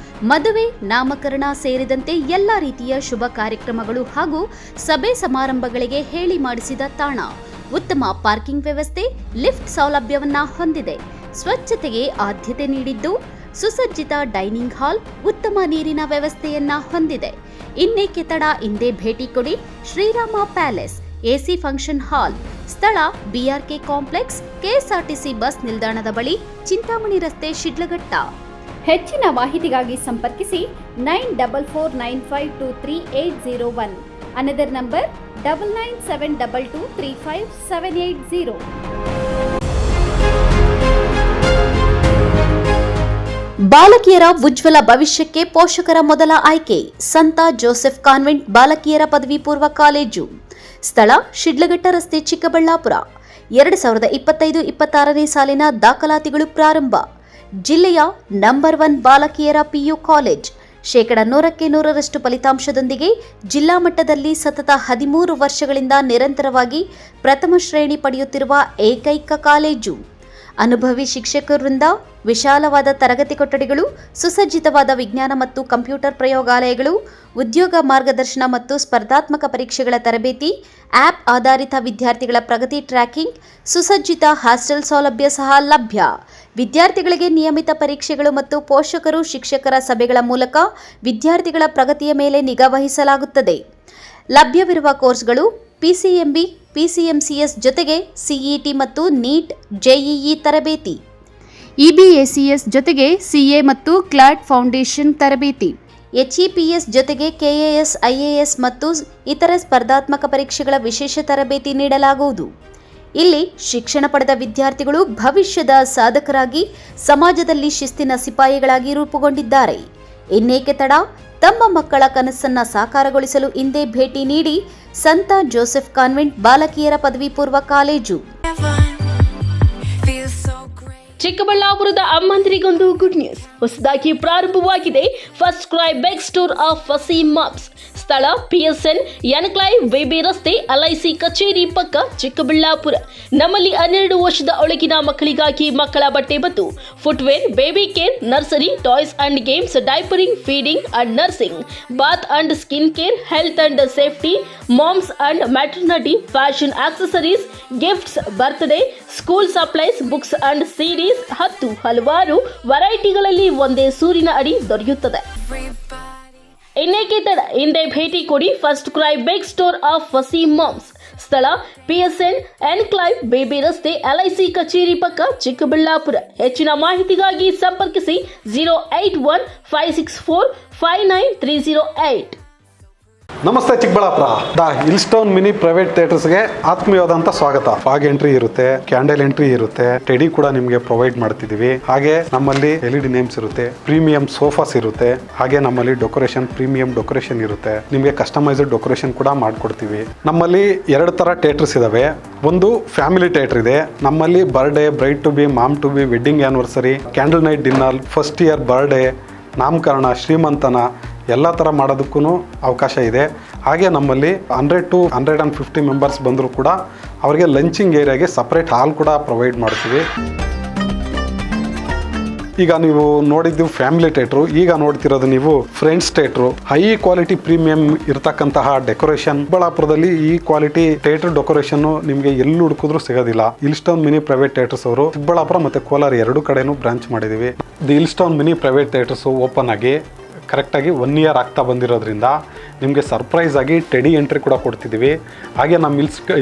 ಮದುವೆ, ನಾಮಕರಣ ಸೇರಿದಂತೆ ಎಲ್ಲ ರೀತಿಯ ಶುಭ ಕಾರ್ಯಕ್ರಮಗಳು ಹಾಗೂ ಸಭೆ ಸಮಾರಂಭಗಳಿಗೆ ಹೇಳಿ ಮಾಡಿಸಿದ ತಾಣ. ಉತ್ತಮ ಪಾರ್ಕಿಂಗ್ ವ್ಯವಸ್ಥೆ, ಲಿಫ್ಟ್ ಸೌಲಭ್ಯವನ್ನ ಹೊಂದಿದೆ. ಸ್ವಚ್ಛತೆಗೆ ಆದ್ಯತೆ ನೀಡಿದ್ದು, ಸುಸಜ್ಜಿತ ಡೈನಿಂಗ್ ಹಾಲ್, ಉತ್ತಮ ನೀರಿನ ವ್ಯವಸ್ಥೆಯನ್ನ ಹೊಂದಿದೆ. ಇನ್ನೇಕೆ ತಡ, ಇಂದೇ ಭೇಟಿ ಕೊಡಿ. Sriram palace AC function hall, ಸ್ಥಳ ಬಿಆರ್ಕೆ ಕಾಂಪ್ಲೆಕ್ಸ್, ಕೆಎಸ್ಆರ್ಟಿಸಿ ಬಸ್ ನಿಲ್ದಾಣದ ಬಳಿ, ಚಿಂತಾಮಣಿ ರಸ್ತೆ, ಶಿಡ್ಲಘಟ್ಟ. ಹೆಚ್ಚಿನ ಮಾಹಿತಿಗಾಗಿ ಸಂಪರ್ಕಿಸಿ 9449523801. Another number 9972235780. ಬಾಲಕಿಯರ ಉಜ್ವಲ ಭವಿಷ್ಯಕ್ಕೆ ಪೋಷಕರ ಮೊದಲ ಆಯ್ಕೆ ಸಂತ ಜೋಸೆಫ್ ಕಾನ್ವೆಂಟ್ ಬಾಲಕಿಯರ ಪದವಿ ಪೂರ್ವ ಕಾಲೇಜು. ಸ್ಥಳ ಶಿಡ್ಲಘಟ್ಟ ರಸ್ತೆ, ಚಿಕ್ಕಬಳ್ಳಾಪುರ. 2025-26ನೇ ಸಾಲಿನ ದಾಖಲಾತಿಗಳು ಪ್ರಾರಂಭ. ಜಿಲ್ಲೆಯ ನಂಬರ್ 1 ಬಾಲಕಿಯರ ಪಿಯು ಕಾಲೇಜ್. 100% ಫಲಿತಾಂಶದೊಂದಿಗೆ ಜಿಲ್ಲಾ ಮಟ್ಟದಲ್ಲಿ ಸತತ 13 ವರ್ಷಗಳಿಂದ ನಿರಂತರವಾಗಿ ಪ್ರಥಮ ಶ್ರೇಣಿ ಪಡೆಯುತ್ತಿರುವ ಏಕೈಕ ಕಾಲೇಜು. ಅನುಭವಿ ಶಿಕ್ಷಕರಿಂದ ವಿಶಾಲವಾದ ತರಗತಿ ಕೊಠಡಿಗಳು, ಸುಸಜ್ಜಿತವಾದ ವಿಜ್ಞಾನ ಮತ್ತು ಕಂಪ್ಯೂಟರ್ ಪ್ರಯೋಗಾಲಯಗಳು, ಉದ್ಯೋಗ ಮಾರ್ಗದರ್ಶನ ಮತ್ತು ಸ್ಪರ್ಧಾತ್ಮಕ ಪರೀಕ್ಷೆಗಳ ತರಬೇತಿ, ಆ್ಯಪ್ ಆಧಾರಿತ ವಿದ್ಯಾರ್ಥಿಗಳ ಪ್ರಗತಿ ಟ್ರ್ಯಾಕಿಂಗ್, ಸುಸಜ್ಜಿತ ಹಾಸ್ಟೆಲ್ ಸೌಲಭ್ಯ ಸಹ ಲಭ್ಯ. ವಿದ್ಯಾರ್ಥಿಗಳಿಗೆ ನಿಯಮಿತ ಪರೀಕ್ಷೆಗಳು ಮತ್ತು ಪೋಷಕರು ಶಿಕ್ಷಕರ ಸಭೆಗಳ ಮೂಲಕ ವಿದ್ಯಾರ್ಥಿಗಳ ಪ್ರಗತಿಯ ಮೇಲೆ ನಿಗಾ ವಹಿಸಲಾಗುತ್ತದೆ. ಲಭ್ಯವಿರುವ ಕೋರ್ಸ್ಗಳು ಪಿಸಿಎಂಬಿ, ಪಿಸಿಎಂಸಿಎಸ್ ಜೊತೆಗೆ ಸಿಇಟಿ ಮತ್ತು ನೀಟ್, ಜೆಇಇ ತರಬೇತಿ, ಇಬಿಎಸಿಎಸ್ ಜೊತೆಗೆ ಸಿಎ ಮತ್ತು ಕ್ಲಾಟ್ ಫೌಂಡೇಶನ್ ತರಬೇತಿ, ಎಚ್ಇಪಿಎಸ್ ಜೊತೆಗೆ ಕೆಎಎಸ್, ಐಎಎಸ್ ಮತ್ತು ಇತರ ಸ್ಪರ್ಧಾತ್ಮಕ ಪರೀಕ್ಷೆಗಳ ವಿಶೇಷ ತರಬೇತಿ ನೀಡಲಾಗುವುದು. ಇಲ್ಲಿ ಶಿಕ್ಷಣ ಪಡೆದ ವಿದ್ಯಾರ್ಥಿಗಳು ಭವಿಷ್ಯದ ಸಾಧಕರಾಗಿ ಸಮಾಜದಲ್ಲಿ ಶಿಸ್ತಿನ ಸಿಪಾಯಿಗಳಾಗಿ ರೂಪುಗೊಂಡಿದ್ದಾರೆ. ಇನ್ನೇಕೆ ತಡ, ತಮ್ಮ ಮಕ್ಕಳ ಕನಸನ್ನ ಸಾಕಾರಗೊಳಿಸಲು ಇಂದೇ ಭೇಟಿ ನೀಡಿ ಸಂತ ಜೋಸೆಫ್ ಕಾನ್ವೆಂಟ್ ಬಾಲಕಿಯರ ಪದವಿ ಪೂರ್ವ ಕಾಲೇಜು. ಚಿಕ್ಕಬಳ್ಳಾಪುರದ ಅಮ್ಮಂದಿರಿಗೊಂದು ಗುಡ್ ನ್ಯೂಸ್. ಹೊಸದಾಗಿ ಪ್ರಾರಂಭವಾಗಿದೆ first cry big store of ಫಸೀಮ್ ಮಾಮ್ಸ್. ಸ್ಥಳ PSN ಎನ್ಕ್ಲೈವ್, ಬೇಬಿ ರಸ್ತೆ, LIC ಕಚೇರಿ ಪಕ್ಕ, ಚಿಕ್ಕಬಳ್ಳಾಪುರ. ನಮ್ಮಲ್ಲಿ 12 ವರ್ಷದ ಒಳಗಿನ ಮಕ್ಕಳಿಗಾಗಿ ಮಕ್ಕಳ ಬಟ್ಟೆ ಮತ್ತು footwear, baby care, nursery, toys and games, diapering, feeding and nursing, bath and skin care, health and safety, moms and maternity, fashion accessories, gifts, birthday, school supplies, books and CDs, ಹಲವಾರು ವೆರೈಟಿಗಳಲ್ಲಿ ಒಂದೇ ಸೂರಿನ ಅಡಿ ದೊರೆಯುತ್ತದೆ. ಇನ್ನೇಕೆ ತಡ, ಹಿಂದೆ ಭೇಟಿ ಕೊಡಿ first cry big store of ಫಸೀಮ್ ಮಾಮ್ಸ್. ಸ್ಥಳ PSN ಎನ್ಕ್ಲೈವ್, ಬೇಬಿ ರಸ್ತೆ, LIC ಕಚೇರಿ ಪಕ್ಕ, ಚಿಕ್ಕಬಳ್ಳಾಪುರ. ಹೆಚ್ಚಿನ ಮಾಹಿತಿಗಾಗಿ ಸಂಪರ್ಕಿಸಿ 08156459308. ನಮಸ್ತೆ ಚಿಕ್ಕಬಳ್ಳಾಪುರ. ದ ಹಿಲ್ಸ್ಟೋನ್ ಮಿನಿ ಪ್ರೈವೇಟ್ ಥಿಯೇಟರ್ಸ್ಗೆ ಆತ್ಮೀಯವಾದಂತ ಸ್ವಾಗತ. ಫಾಗ್ ಎಂಟ್ರಿ ಇರುತ್ತೆ, ಕ್ಯಾಂಡಲ್ ಎಂಟ್ರಿ ಇರುತ್ತೆ, ಟೆಡಿ ಕೂಡ ನಿಮಗೆ ಪ್ರೊವೈಡ್ ಮಾಡ್ತಿದೀವಿ. ಹಾಗೆ ನಮ್ಮಲ್ಲಿ LED ನೇಮ್ಸ್ ಇರುತ್ತೆ, ಪ್ರೀಮಿಯಂ ಸೋಫಾಸ್ ಇರುತ್ತೆ, ಹಾಗೆ ನಮ್ಮಲ್ಲಿ ಡೆಕೋರೇಷನ್, ಪ್ರೀಮಿಯಂ ಡೆಕೋರೇಷನ್ ಇರುತ್ತೆ. ನಿಮಗೆ ಕಸ್ಟಮೈಸ್ಡ್ ಡೆಕೋರೇಷನ್ ಕೂಡ ಮಾಡ್ಕೊಡ್ತೀವಿ. ನಮ್ಮಲ್ಲಿ 2 ತರ ಥಿಯೇಟರ್ಸ್ ಇದಾವೆ. ಒಂದು ಫ್ಯಾಮಿಲಿ ಥಿಯೇಟರ್ ಇದೆ. ನಮ್ಮಲ್ಲಿ birthday, bride to be, mom to be, wedding anniversary, candle night dinner, first year birthday, ನಾಮಕರಣ, ಶ್ರೀಮಂತನ ಎಲ್ಲ ಥರ ಮಾಡೋದಕ್ಕೂ ಅವಕಾಶ ಇದೆ. ಹಾಗೆ ನಮ್ಮಲ್ಲಿ 100 to 150 ಮೆಂಬರ್ಸ್ ಬಂದರೂ ಕೂಡ ಅವರಿಗೆ ಲಂಚಿಂಗ್ ಏರಿಯಾಗೆ ಸಪ್ರೇಟ್ ಹಾಲ್ ಕೂಡ ಪ್ರೊವೈಡ್ ಮಾಡ್ತೀವಿ. ಈಗ ನೀವು ನೋಡಿದ್ದು ಫ್ಯಾಮಿಲಿ ಥಿಯೇಟ್ರು, ಈಗ ನೋಡ್ತಿರೋದು ನೀವು friends theatre. High quality premium ಇರತಕ್ಕಂತಹ ಡೆಕೋರೇಷನ್. ಚಿಕ್ಕಬಳ್ಳಾಪುರದಲ್ಲಿ ಈ ಕ್ವಾಲಿಟಿ ಥಿಯೇಟರ್ ಡೆಕೋರೇಷನ್ ನಿಮಗೆ ಎಲ್ಲಿ ಹುಡುಕಿದ್ರು ಸಿಗೋದಿಲ್ಲ. ಹಿಲ್ಸ್ಟೋನ್ ಮಿನಿ ಪ್ರೈವೇಟ್ ಥಿಯೇಟರ್ಸ್ ಅವರು ಚಿಕ್ಕಬಳ್ಳಾಪುರ ಮತ್ತು ಕೋಲಾರ 2 ಕಡೆನೂ ಬ್ರಾಂಚ್ ಮಾಡಿದ್ದೀವಿ. The Hillstone mini private theatres open ಆಗಿ ಕರೆಕ್ಟಾಗಿ 1 year ಆಗ್ತಾ ಬಂದಿರೋದ್ರಿಂದ ನಿಮಗೆ ಸರ್ಪ್ರೈಸ್ ಆಗಿ ಟೆಡಿ ಎಂಟ್ರಿ ಕೂಡ ಕೊಡ್ತಿದ್ದೀವಿ. ಹಾಗೆ ನಮ್ಮ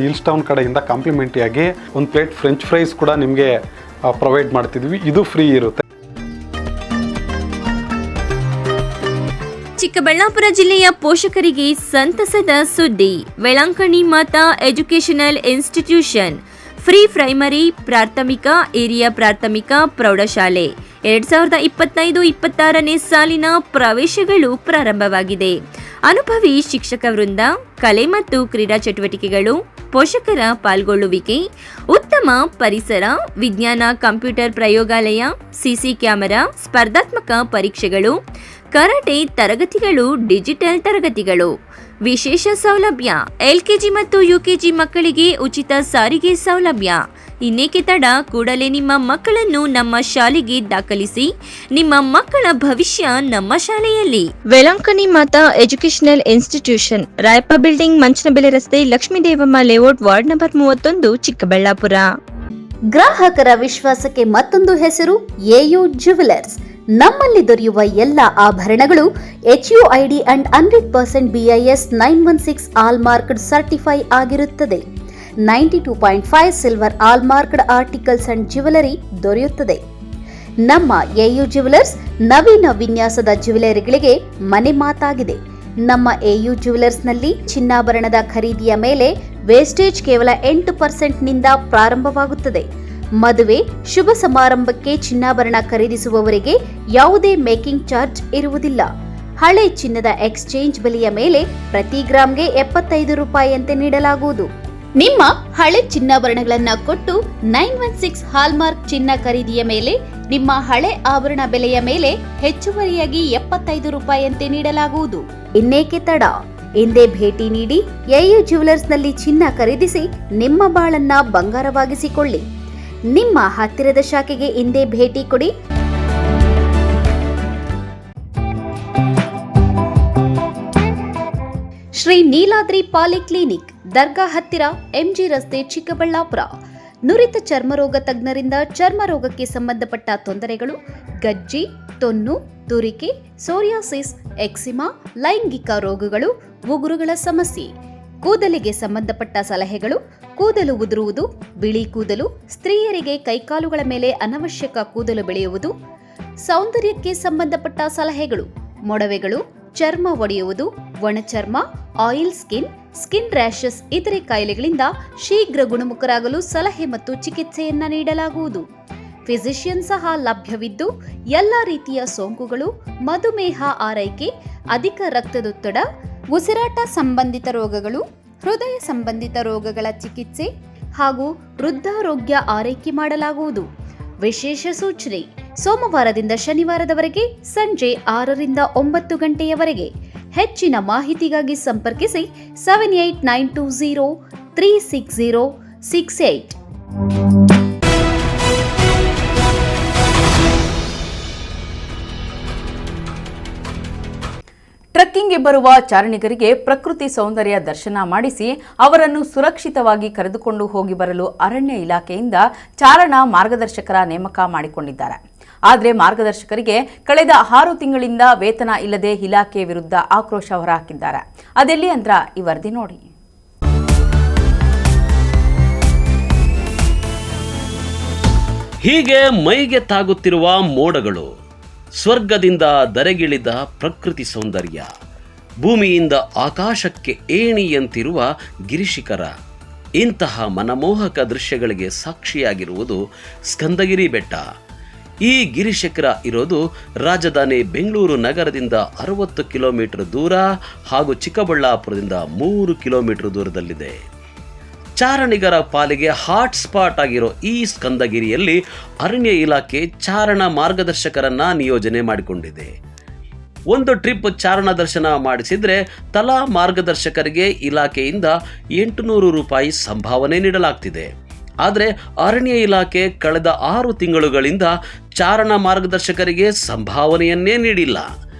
ಹಿಲ್ಸ್ಟೌನ್ ಕಡೆಯಿಂದ ಕಾಂಪ್ಲಿಮೆಂಟ್ರಿಯಾಗಿ 1 ಪ್ಲೇಟ್ ಫ್ರೆಂಚ್ ಫ್ರೈಸ್ ಕೂಡ ನಿಮಗೆ ಪ್ರೊವೈಡ್ ಮಾಡ್ತಿದ್ವಿ. ಇದು ಫ್ರೀ ಇರುತ್ತೆ. ಚಿಕ್ಕಬಳ್ಳಾಪುರ ಜಿಲ್ಲೆಯ ಪೋಷಕರಿಗೆ ಸಂತಸದ ಸುದ್ದಿ. ವೆಳಂಕಣಿ ಮಾತಾ ಎಜುಕೇಷನಲ್ ಇನ್ಸ್ಟಿಟ್ಯೂಷನ್ ಫ್ರೀ ಪ್ರೈಮರಿ, ಪ್ರಾಥಮಿಕ, ಹಿರಿಯ ಪ್ರಾಥಮಿಕ, ಪ್ರೌಢಶಾಲೆ 2025-26ನೇ ಸಾಲಿನ ಪ್ರವೇಶಗಳು ಪ್ರಾರಂಭವಾಗಿದೆ. ಅನುಭವಿ ಶಿಕ್ಷಕ ವೃಂದ, ಕಲೆ ಮತ್ತು ಕ್ರೀಡಾ ಚಟುವಟಿಕೆಗಳು, ಪೋಷಕರ ಪಾಲ್ಗೊಳ್ಳುವಿಕೆ, ಉತ್ತಮ ಪರಿಸರ, ವಿಜ್ಞಾನ ಕಂಪ್ಯೂಟರ್ ಪ್ರಯೋಗಾಲಯ, ಸಿಸಿ ಕ್ಯಾಮೆರಾ, ಸ್ಪರ್ಧಾತ್ಮಕ ಪರೀಕ್ಷೆಗಳು, ಕರಾಟೆ ತರಗತಿಗಳು, ಡಿಜಿಟಲ್ ತರಗತಿಗಳು, ವಿಶೇಷ ಸೌಲಭ್ಯ LKG ಮತ್ತು UKG ಮಕ್ಕಳಿಗೆ ಉಚಿತ ಸಾರಿಗೆ ಸೌಲಭ್ಯ. ಇನ್ನೇಕೆ ತಡ, ಕೂಡಲೇ ನಿಮ್ಮ ಮಕ್ಕಳನ್ನು ನಮ್ಮ ಶಾಲೆಗೆ ದಾಖಲಿಸಿ. ನಿಮ್ಮ ಮಕ್ಕಳ ಭವಿಷ್ಯ ನಮ್ಮ ಶಾಲೆಯಲ್ಲಿ. Velankanni Mata educational institution, Rayappa building, Manchanabele ರಸ್ತೆ, Lakshmidevamma layout, ward number 31, Chikkaballapur. ಗ್ರಾಹಕರ ವಿಶ್ವಾಸಕ್ಕೆ ಮತ್ತೊಂದು ಹೆಸರು AU ಜ್ಯುವೆಲರ್ಸ್. ನಮ್ಮಲ್ಲಿ ದೊರೆಯುವ ಎಲ್ಲ ಆಭರಣಗಳು HUID ಅಂಡ್ 100% BIS 916 ಆಲ್ಮಾರ್ಕ್ಡ್ ಸರ್ಟಿಫೈ ಆಗಿರುತ್ತದೆ. 92.5 ಸಿಲ್ವರ್ ಆಲ್ಮಾರ್ಕ್ಡ್ ಆರ್ಟಿಕಲ್ಸ್ ಅಂಡ್ ಜ್ಯುವೆಲರಿ ದೊರೆಯುತ್ತದೆ. ನಮ್ಮ AU ಜ್ಯುವೆಲರ್ಸ್ ನವೀನ ವಿನ್ಯಾಸದ ಜ್ಯುವೆಲರಿಗಳಿಗೆ ಮನೆ ಮಾತಾಗಿದೆ. ನಮ್ಮ AU ಜ್ಯುವೆಲರ್ಸ್ನಲ್ಲಿ ಚಿನ್ನಾಭರಣದ ಖರೀದಿಯ ಮೇಲೆ ವೇಸ್ಟೇಜ್ ಕೇವಲ 8% ನಿಂದ ಪ್ರಾರಂಭವಾಗುತ್ತದೆ. ಮದುವೆ, ಶುಭ ಸಮಾರಂಭಕ್ಕೆ ಚಿನ್ನಾಭರಣ ಖರೀದಿಸುವವರಿಗೆ ಯಾವುದೇ ಮೇಕಿಂಗ್ ಚಾರ್ಜ್ ಇರುವುದಿಲ್ಲ. ಹಳೆ ಚಿನ್ನದ ಎಕ್ಸ್ಚೇಂಜ್ ಬೆಲೆಯ ಮೇಲೆ ಪ್ರತಿ ಗ್ರಾಂಗೆ 75 ರೂಪಾಯಿಯಂತೆ ನೀಡಲಾಗುವುದು. ನಿಮ್ಮ ಹಳೆ ಚಿನ್ನಾಭರಣಗಳನ್ನು ಕೊಟ್ಟು 916 ಹಾಲ್ಮಾರ್ಕ್ ಚಿನ್ನ ಖರೀದಿಯ ಮೇಲೆ ನಿಮ್ಮ ಹಳೆ ಆಭರಣ ಬೆಲೆಯ ಮೇಲೆ ಹೆಚ್ಚುವರಿಯಾಗಿ 75 ರೂಪಾಯಿಯಂತೆ ನೀಡಲಾಗುವುದು. ಇನ್ನೇಕೆ ತಡ, ಹಿಂದೆ ಭೇಟಿ ನೀಡಿ AU ಜ್ಯುವೆಲರ್ಸ್ನಲ್ಲಿ ಚಿನ್ನ ಖರೀದಿಸಿ ನಿಮ್ಮ ಬಾಳನ್ನ ಬಂಗಾರವಾಗಿಸಿಕೊಳ್ಳಿ. ನಿಮ್ಮ ಹತ್ತಿರದ ಶಾಖೆಗೆ ಹಿಂದೆ ಭೇಟಿ ಕೊಡಿ. ಶ್ರೀ ನೀಲಾದ್ರಿ ಪಾಲಿಕ್ಲಿನಿಕ್, ದರ್ಗಾ ಹತ್ತಿರ, MG ರಸ್ತೆ, ಚಿಕ್ಕಬಳ್ಳಾಪುರ. ನುರಿತ ಚರ್ಮರೋಗ ತಜ್ಞರಿಂದ ಚರ್ಮರೋಗಕ್ಕೆ ಸಂಬಂಧಪಟ್ಟ ತೊಂದರೆಗಳು, ಗಜ್ಜಿ, ತೊನ್ನು, ತುರಿಕೆ, ಸೋರಿಯಾಸಿಸ್, ಎಕ್ಸಿಮಾ, ಲೈಂಗಿಕ ರೋಗಗಳು, ಉಗುರುಗಳ ಸಮಸ್ಯೆ, ಕೂದಲಿಗೆ ಸಂಬಂಧಪಟ್ಟ ಸಲಹೆಗಳು, ಕೂದಲು ಉದುರುವುದು, ಬಿಳಿ ಕೂದಲು, ಸ್ತ್ರೀಯರಿಗೆ ಕೈಕಾಲುಗಳ ಮೇಲೆ ಅನವಶ್ಯಕ ಕೂದಲು ಬೆಳೆಯುವುದು, ಸೌಂದರ್ಯಕ್ಕೆ ಸಂಬಂಧಪಟ್ಟ ಸಲಹೆಗಳು, ಮೊಡವೆಗಳು, ಚರ್ಮ ಒಡೆಯುವುದು, ಒಣಚರ್ಮ, ಆಯಿಲ್ ಸ್ಕಿನ್, ಸ್ಕಿನ್ ರ್ಯಾಷಸ್ ಇತರೆ ಕಾಯಿಲೆಗಳಿಂದ ಶೀಘ್ರ ಗುಣಮುಖರಾಗಲು ಸಲಹೆ ಮತ್ತು ಚಿಕಿತ್ಸೆಯನ್ನ ನೀಡಲಾಗುವುದು. ಫಿಸಿಷಿಯನ್ ಸಹ ಲಭ್ಯವಿದ್ದು ಎಲ್ಲ ರೀತಿಯ ಸೋಂಕುಗಳು, ಮಧುಮೇಹ ಆರೈಕೆ, ಅಧಿಕ ರಕ್ತದೊತ್ತಡ, ಉಸಿರಾಟ ಸಂಬಂಧಿತ ರೋಗಗಳು, ಹೃದಯ ಸಂಬಂಧಿತ ರೋಗಗಳ ಚಿಕಿತ್ಸೆ ಹಾಗೂ ವೃದ್ಧಾರೋಗ್ಯ ಆರೈಕೆ ಮಾಡಲಾಗುವುದು. ವಿಶೇಷ ಸೂಚನೆ: ಸೋಮವಾರದಿಂದ ಶನಿವಾರದವರೆಗೆ ಸಂಜೆ 6 ರಿಂದ 9 ಗಂಟೆಯವರೆಗೆ. ಹೆಚ್ಚಿನ ಮಾಹಿತಿಗಾಗಿ ಸಂಪರ್ಕಿಸಿ 7892036068. ಟ್ರೆಕ್ಕಿಂಗ್ಗೆ ಬರುವ ಚಾರಣಿಗರಿಗೆ ಪ್ರಕೃತಿ ಸೌಂದರ್ಯ ದರ್ಶನ ಮಾಡಿಸಿ ಅವರನ್ನು ಸುರಕ್ಷಿತವಾಗಿ ಕರೆದುಕೊಂಡು ಹೋಗಿ ಬರಲು ಅರಣ್ಯ ಇಲಾಖೆಯಿಂದ ಚಾರಣ ಮಾರ್ಗದರ್ಶಕರ ನೇಮಕ ಮಾಡಿಕೊಂಡಿದ್ದಾರೆ. ಆದರೆ ಮಾರ್ಗದರ್ಶಕರಿಗೆ ಕಳೆದ 6 ತಿಂಗಳಿಂದ ವೇತನ ಇಲ್ಲದೆ ಇಲಾಖೆ ವಿರುದ್ಧ ಆಕ್ರೋಶ ಹೊರಹಾಕಿದ್ದಾರೆ. ಅದೆಲ್ಲಿ ಅಂದ್ರ ಈ ವರದಿ ನೋಡಿ. ಹೀಗೆ ಮೈಗೆ ತಾಗುತ್ತಿರುವ ಮೋಡಗಳು, ಸ್ವರ್ಗದಿಂದ ಧರೆಗಿಳಿದ ಪ್ರಕೃತಿ ಸೌಂದರ್ಯ, ಭೂಮಿಯಿಂದ ಆಕಾಶಕ್ಕೆ ಏಣಿಯಂತಿರುವ ಗಿರಿಶಿಖರ, ಇಂತಹ ಮನಮೋಹಕ ದೃಶ್ಯಗಳಿಗೆ ಸಾಕ್ಷಿಯಾಗಿರುವುದು ಸ್ಕಂದಗಿರಿ ಬೆಟ್ಟ. ಈ ಗಿರಿಶಿಖರ ಇರೋದು ರಾಜಧಾನಿ ಬೆಂಗಳೂರು ನಗರದಿಂದ 60 ಕಿಲೋಮೀಟರ್ ದೂರ ಹಾಗೂ ಚಿಕ್ಕಬಳ್ಳಾಪುರದಿಂದ 3 ಕಿಲೋಮೀಟರ್ ದೂರದಲ್ಲಿದೆ. ಚಾರಣಿಗರ ಪಾಲಿಗೆ ಹಾಟ್ ಸ್ಪಾಟ್ ಆಗಿರೋ ಈ ಸ್ಕಂದಗಿರಿಯಲ್ಲಿ ಅರಣ್ಯ ಇಲಾಖೆ ಚಾರಣ ಮಾರ್ಗದರ್ಶಕರನ್ನ ನಿಯೋಜನೆ ಮಾಡಿಕೊಂಡಿದೆ. ಒಂದು ಟ್ರಿಪ್ ಚಾರಣ ದರ್ಶನ ಮಾಡಿಸಿದ್ರೆ ತಲಾ ಮಾರ್ಗದರ್ಶಕರಿಗೆ ಇಲಾಖೆಯಿಂದ 800 ರೂಪಾಯಿ ಸಂಭಾವನೆ ನೀಡಲಾಗ್ತಿದೆ. ಆದರೆ ಅರಣ್ಯ ಇಲಾಖೆ ಕಳೆದ 6 ತಿಂಗಳುಗಳಿಂದ ಚಾರಣ ಮಾರ್ಗದರ್ಶಕರಿಗೆ ಸಂಭಾವನೆಯನ್ನೇ ನೀಡಿಲ್ಲ.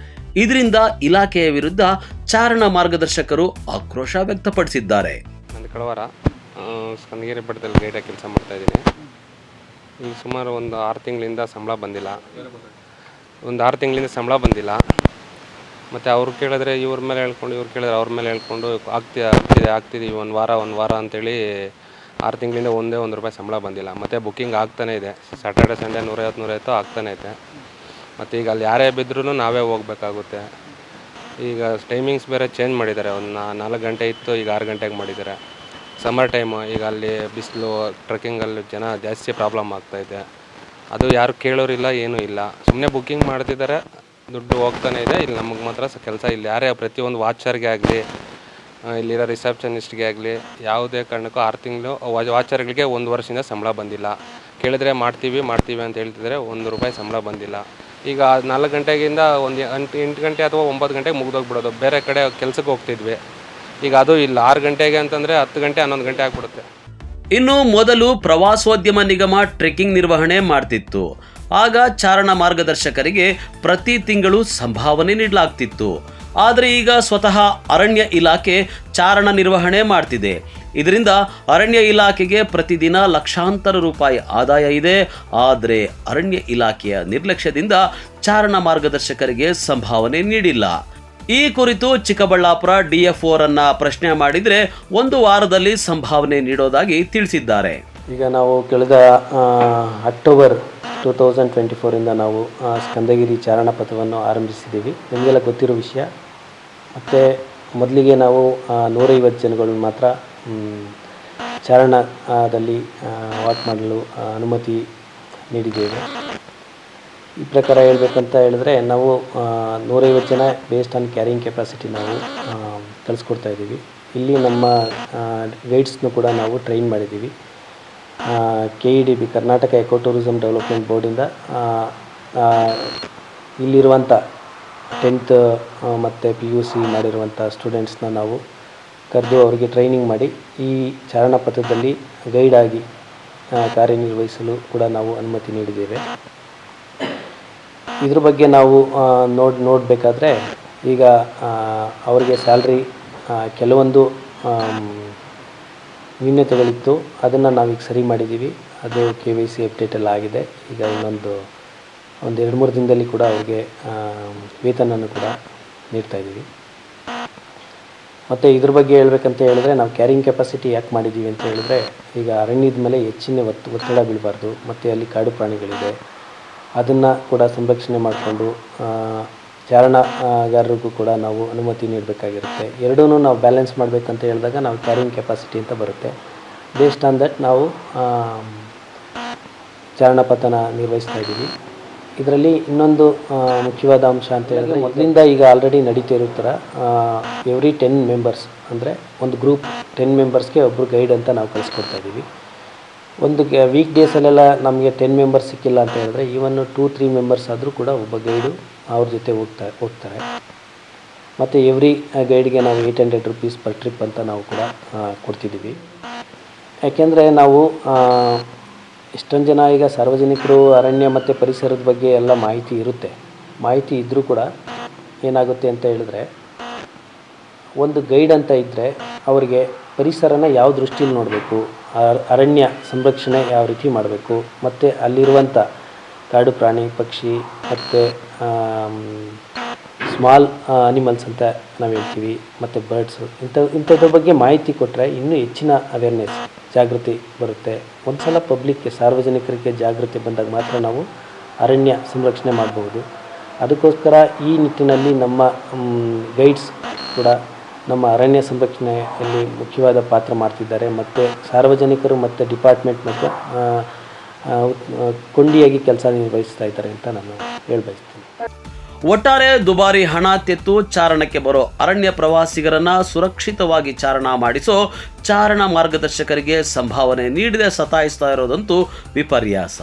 ಇದರಿಂದ ಇಲಾಖೆಯ ವಿರುದ್ಧ ಚಾರಣ ಮಾರ್ಗದರ್ಶಕರು ಆಕ್ರೋಶ ವ್ಯಕ್ತಪಡಿಸಿದ್ದಾರೆ. ನಾನು ಕಳವಾರ ಸ್ಕಂದಗಿರಿ ಬೆಟ್ಟದಲ್ಲಿ ಗೈಡಾಗಿ ಕೆಲಸ ಮಾಡ್ತಾಯಿದ್ದೀನಿ. ಈಗ ಸುಮಾರು ಒಂದು 6 ತಿಂಗಳಿಂದ ಸಂಬಳ ಬಂದಿಲ್ಲ. ಮತ್ತು ಅವ್ರು ಕೇಳಿದ್ರೆ ಇವ್ರ ಮೇಲೆ ಹೇಳ್ಕೊಂಡು, ಇವ್ರು ಕೇಳಿದ್ರೆ ಅವ್ರ ಮೇಲೆ ಹೇಳ್ಕೊಂಡು ಆಗ್ತಿದ್ದೀವಿ ಒಂದು ವಾರ ಅಂತೇಳಿ 6 ತಿಂಗಳಿಂದ ಒಂದೇ ₹1 ಸಂಬಳ ಬಂದಿಲ್ಲ. ಮತ್ತು ಬುಕ್ಕಿಂಗ್ ಆಗ್ತಾನೇ ಇದೆ. ಸ್ಯಾಟರ್ಡೆ ಸಂಡೇ 150 ಆಗ್ತಾನೆ ಐತೆ. ಮತ್ತು ಈಗ ಅಲ್ಲಿ ಯಾರೇ ಬಿದ್ದರೂ ನಾವೇ ಹೋಗ್ಬೇಕಾಗುತ್ತೆ. ಈಗ ಟೈಮಿಂಗ್ಸ್ ಬೇರೆ ಚೇಂಜ್ ಮಾಡಿದ್ದಾರೆ. ಒಂದು 4 ಗಂಟೆ ಇತ್ತು, ಈಗ 6 ಗಂಟೆಗೆ ಮಾಡಿದ್ದಾರೆ. ಸಮ್ಮರ್ ಟೈಮು, ಈಗ ಅಲ್ಲಿ ಬಿಸಿಲು, ಟ್ರೆಕ್ಕಿಂಗಲ್ಲಿ ಜನ ಜಾಸ್ತಿ ಪ್ರಾಬ್ಲಮ್ ಆಗ್ತಾಯಿದೆ. ಅದು ಯಾರು ಕೇಳೋರಿಲ್ಲ, ಏನೂ ಇಲ್ಲ. ಸುಮ್ಮನೆ ಬುಕ್ಕಿಂಗ್ ಮಾಡ್ತಿದ್ದಾರೆ, ದುಡ್ಡು ಹೋಗ್ತಾನೆ ಇದೆ. ಇಲ್ಲಿ ನಮಗೆ ಮಾತ್ರ ಕೆಲಸ ಇಲ್ಲ. ಯಾರೇ ಪ್ರತಿಯೊಂದು ವಾಚರ್ಗೆ ಆಗಲಿ, ಇಲ್ಲಿರೋ ರಿಸೆಪ್ಷನಿಸ್ಟ್ಗೆ ಆಗಲಿ, ಯಾವುದೇ ಕಾರಣಕ್ಕೂ 6 ತಿಂಗಳು ವಾಚರ್ಗಳಿಗೆ 1 ವರ್ಷದಿಂದ ಸಂಬಳ ಬಂದಿಲ್ಲ. ಕೇಳಿದ್ರೆ ಮಾಡ್ತೀವಿ ಅಂತ ಹೇಳ್ತಿದ್ದಾರೆ. ₹1 ಸಂಬಳ ಬಂದಿಲ್ಲ. ಈಗ 4 ಗಂಟೆಗಿಂದ ಒಂದು 8 ಗಂಟೆ ಅಥವಾ 9 ಗಂಟೆಗೆ ಮುಗಿದೋಗ್ಬಿಡೋದು. ಬೇರೆ ಕಡೆ ಕೆಲಸಕ್ಕೆ ಹೋಗ್ತಿದ್ವಿ. ಈಗ ಅದು ಇಲ್ಲ, 6 ಗಂಟೆಗೆ ಅಂತಂದರೆ 10 ಗಂಟೆ 11 ಗಂಟೆ ಆಗಿಬಿಡುತ್ತೆ. ಇನ್ನು ಮೊದಲು ಪ್ರವಾಸೋದ್ಯಮ ನಿಗಮ ಟ್ರೆಕ್ಕಿಂಗ್ ನಿರ್ವಹಣೆ ಮಾಡ್ತಿತ್ತು. ಆಗ ಚಾರಣ ಮಾರ್ಗದರ್ಶಕರಿಗೆ ಪ್ರತಿ ತಿಂಗಳು ಸಂಭಾವನೆ ನೀಡಲಾಗ್ತಿತ್ತು. ಆದರೆ ಈಗ ಸ್ವತಃ ಅರಣ್ಯ ಇಲಾಖೆ ಚಾರಣ ನಿರ್ವಹಣೆ ಮಾಡ್ತಿದೆ. ಇದರಿಂದ ಅರಣ್ಯ ಇಲಾಖೆಗೆ ಪ್ರತಿದಿನ ಲಕ್ಷಾಂತರ ರೂಪಾಯಿ ಆದಾಯ ಇದೆ. ಆದರೆ ಅರಣ್ಯ ಇಲಾಖೆಯ ನಿರ್ಲಕ್ಷ್ಯದಿಂದ ಚಾರಣ ಮಾರ್ಗದರ್ಶಕರಿಗೆ ಸಂಭಾವನೆ ನೀಡಿಲ್ಲ. ಈ ಕುರಿತು ಚಿಕ್ಕಬಳ್ಳಾಪುರ DFOರನ್ನ ಪ್ರಶ್ನೆ ಮಾಡಿದರೆ 1 ವಾರದಲ್ಲಿ ಸಂಭಾವನೆ ನೀಡೋದಾಗಿ ತಿಳಿಸಿದ್ದಾರೆ. ಈಗ ನಾವು ಕಳೆದ ಅಕ್ಟೋಬರ್ 2024 ನಾವು ಸ್ಕಂದಗಿರಿ ಚಾರಣ ಪಥವನ್ನು ಆರಂಭಿಸಿದ್ದೀವಿ. ನಿಮಗೆಲ್ಲ ಗೊತ್ತಿರೋ ವಿಷಯ. ಮತ್ತು ಮೊದಲಿಗೆ ನಾವು 150 ಜನಗಳನ್ನು ಮಾತ್ರ ಚಾರಣದಲ್ಲಿ ವಾಕ್ ಮಾಡಲು ಅನುಮತಿ ನೀಡಿದ್ದೇವೆ. ಈ ಪ್ರಕಾರ ಹೇಳಬೇಕಂತ ಹೇಳಿದ್ರೆ ನಾವು 150 ಜನ ಬೇಸ್ಡ್ ಆನ್ ಕ್ಯಾರಿಂಗ್ ಕೆಪಾಸಿಟಿ ನಾವು ಕಳಿಸ್ಕೊಡ್ತಾ ಇದ್ದೀವಿ. ಇಲ್ಲಿ ನಮ್ಮ ಗೈಡ್ಸ್ನು ಕೂಡ ನಾವು ಟ್ರೈನ್ ಮಾಡಿದ್ದೀವಿ. KEDB Karnataka eco tourism development ಬೋರ್ಡಿಂದ ಇಲ್ಲಿರುವಂಥ 10th ಮತ್ತು PUC ಮಾಡಿರುವಂಥ ಸ್ಟೂಡೆಂಟ್ಸ್ನ ನಾವು ಕರೆದು ಅವರಿಗೆ ಟ್ರೈನಿಂಗ್ ಮಾಡಿ ಈ ಚಾರಣ ಪಥದಲ್ಲಿ ಗೈಡಾಗಿ ಕಾರ್ಯನಿರ್ವಹಿಸಲು ಕೂಡ ನಾವು ಅನುಮತಿ ನೀಡಿದ್ದೇವೆ. ಇದ್ರ ಬಗ್ಗೆ ನಾವು ನೋಡಬೇಕಾದ್ರೆ ಈಗ ಅವರಿಗೆ ಸ್ಯಾಲ್ರಿ ಕೆಲವೊಂದು ನ್ಯೂನತೆಗಳಿತ್ತು, ಅದನ್ನು ನಾವೀಗ ಸರಿ ಮಾಡಿದ್ದೀವಿ. ಅದು KYC ಅಪ್ಡೇಟ್ ಎಲ್ಲ ಆಗಿದೆ. ಈಗ ಒಂದು 2-3 ದಿನದಲ್ಲಿ ಕೂಡ ಅವ್ರಿಗೆ ವೇತನವನ್ನು ಕೂಡ ನೀಡ್ತಾಯಿದ್ದೀವಿ. ಮತ್ತು ಇದ್ರ ಬಗ್ಗೆ ಹೇಳಬೇಕಂತ ಹೇಳಿದ್ರೆ ನಾವು ಕ್ಯಾರಿಂಗ್ ಕೆಪಾಸಿಟಿ ಯಾಕೆ ಮಾಡಿದ್ದೀವಿ ಅಂತ ಹೇಳಿದ್ರೆ, ಈಗ ಅರಣ್ಯದ ಮೇಲೆ ಹೆಚ್ಚಿನ ಒತ್ತಡ ಬೀಳಬಾರ್ದು. ಮತ್ತು ಅಲ್ಲಿ ಕಾಡು ಪ್ರಾಣಿಗಳಿದೆ, ಅದನ್ನು ಕೂಡ ಸಂರಕ್ಷಣೆ ಮಾಡಿಕೊಂಡು ಚಾರಣಗಾರರಿಗೂ ಕೂಡ ನಾವು ಅನುಮತಿ ನೀಡಬೇಕಾಗಿರುತ್ತೆ. ಎರಡೂ ನಾವು ಬ್ಯಾಲೆನ್ಸ್ ಮಾಡಬೇಕಂತ ಹೇಳಿದಾಗ ನಾವು ಕ್ಯಾರಿಂಗ್ ಕೆಪಾಸಿಟಿ ಅಂತ ಬರುತ್ತೆ. ಬೇಸ್ಡ್ ಆನ್ ದಟ್ ನಾವು ಚಾರಣಪಥನ ನಿರ್ವಹಿಸ್ತಾ ಇದ್ದೀವಿ. ಇದರಲ್ಲಿ ಇನ್ನೊಂದು ಮುಖ್ಯವಾದ ಅಂಶ ಅಂತ ಹೇಳಿದ್ರೆ, ಮೊದಲಿಂದ ಈಗ ಆಲ್ರೆಡಿ ನಡೀತಾ ಇರೋ ಥರ ಎವ್ರಿ 10 ಮೆಂಬರ್ಸ್ ಅಂದರೆ ಒಂದು ಗ್ರೂಪ್ 10 ಮೆಂಬರ್ಸ್ಗೆ ಒಬ್ಬರು ಗೈಡ್ ಅಂತ ನಾವು ಕಳಿಸ್ಕೊಡ್ತಾ ಇದ್ದೀವಿ. ಒಂದು ವೀಕ್ ಡೇಸಲ್ಲೆಲ್ಲ ನಮಗೆ 10 ಮೆಂಬರ್ಸ್ ಸಿಕ್ಕಿಲ್ಲ ಅಂತ ಹೇಳಿದ್ರೆ ಈವನ್ 2-3 ಮೆಂಬರ್ಸ್ ಆದರೂ ಕೂಡ ಒಬ್ಬ ಗೈಡು ಅವ್ರ ಜೊತೆ ಹೋಗ್ತಾರೆ. ಮತ್ತು ಎವ್ರಿ ಗೈಡ್ಗೆ ನಾವು 800 ರೂಪೀಸ್ ಪರ್ ಟ್ರಿಪ್ ಅಂತ ನಾವು ಕೂಡ ಕೊಡ್ತಿದ್ದೀವಿ. ಯಾಕೆಂದರೆ ನಾವು ಎಷ್ಟೊಂದು ಜನ ಈಗ ಸಾರ್ವಜನಿಕರು ಅರಣ್ಯ ಮತ್ತು ಪರಿಸರದ ಬಗ್ಗೆ ಎಲ್ಲ ಮಾಹಿತಿ ಇದ್ದರೂ ಕೂಡ ಏನಾಗುತ್ತೆ ಅಂತ ಹೇಳಿದ್ರೆ, ಒಂದು ಗೈಡ್ ಅಂತ ಇದ್ದರೆ ಅವರಿಗೆ ಪರಿಸರನ ಯಾವ ದೃಷ್ಟಿಯಲ್ಲಿ ನೋಡಬೇಕು, ಅರಣ್ಯ ಸಂರಕ್ಷಣೆ ಯಾವ ರೀತಿ ಮಾಡಬೇಕು, ಮತ್ತು ಅಲ್ಲಿರುವಂಥ ಕಾಡು ಪ್ರಾಣಿ ಪಕ್ಷಿ ಮತ್ತು ಸ್ಮಾಲ್ ಅನಿಮಲ್ಸ್ ಅಂತ ನಾವು ಹೇಳ್ತೀವಿ, ಮತ್ತು ಬರ್ಡ್ಸು ಇಂಥದ್ರ ಬಗ್ಗೆ ಮಾಹಿತಿ ಕೊಟ್ಟರೆ ಇನ್ನೂ ಹೆಚ್ಚಿನ ಅವೇರ್ನೆಸ್ ಜಾಗೃತಿ ಬರುತ್ತೆ. ಒಂದು ಸಲ ಪಬ್ಲಿಕ್ಗೆ ಸಾರ್ವಜನಿಕರಿಗೆ ಜಾಗೃತಿ ಬಂದಾಗ ಮಾತ್ರ ನಾವು ಅರಣ್ಯ ಸಂರಕ್ಷಣೆ ಮಾಡಬಹುದು. ಅದಕ್ಕೋಸ್ಕರ ಈ ನಿಟ್ಟಿನಲ್ಲಿ ನಮ್ಮ ಗೈಡ್ಸ್ ಕೂಡ ನಮ್ಮ ಅರಣ್ಯ ಸಂರಕ್ಷಣೆಯಲ್ಲಿ ಮುಖ್ಯವಾದ ಪಾತ್ರ ಮಾಡ್ತಿದ್ದಾರೆ. ಮತ್ತು ಸಾರ್ವಜನಿಕರು ಮತ್ತು ಡಿಪಾರ್ಟ್ಮೆಂಟ್ ಮತ್ತು ಕೊಂಡಿಯಾಗಿ ಕೆಲಸ ನಿರ್ವಹಿಸ್ತಾ ಇದ್ದಾರೆ ಅಂತ ನಾನು ಹೇಳಬಯಸ್ತೀನಿ. ಒಟ್ಟಾರೆ ದುಬಾರಿ ಹಣ ತೆತ್ತು ಚಾರಣಕ್ಕೆ ಬರೋ ಅರಣ್ಯ ಪ್ರವಾಸಿಗರನ್ನ ಸುರಕ್ಷಿತವಾಗಿ ಚಾರಣ ಮಾಡಿಸೋ ಚಾರಣ ಮಾರ್ಗದರ್ಶಕರಿಗೆ ಸಂಭಾವನೆ ನೀಡದೆ ಸತಾಯಿಸ್ತಾ ಇರೋದಂತೂ ವಿಪರ್ಯಾಸ.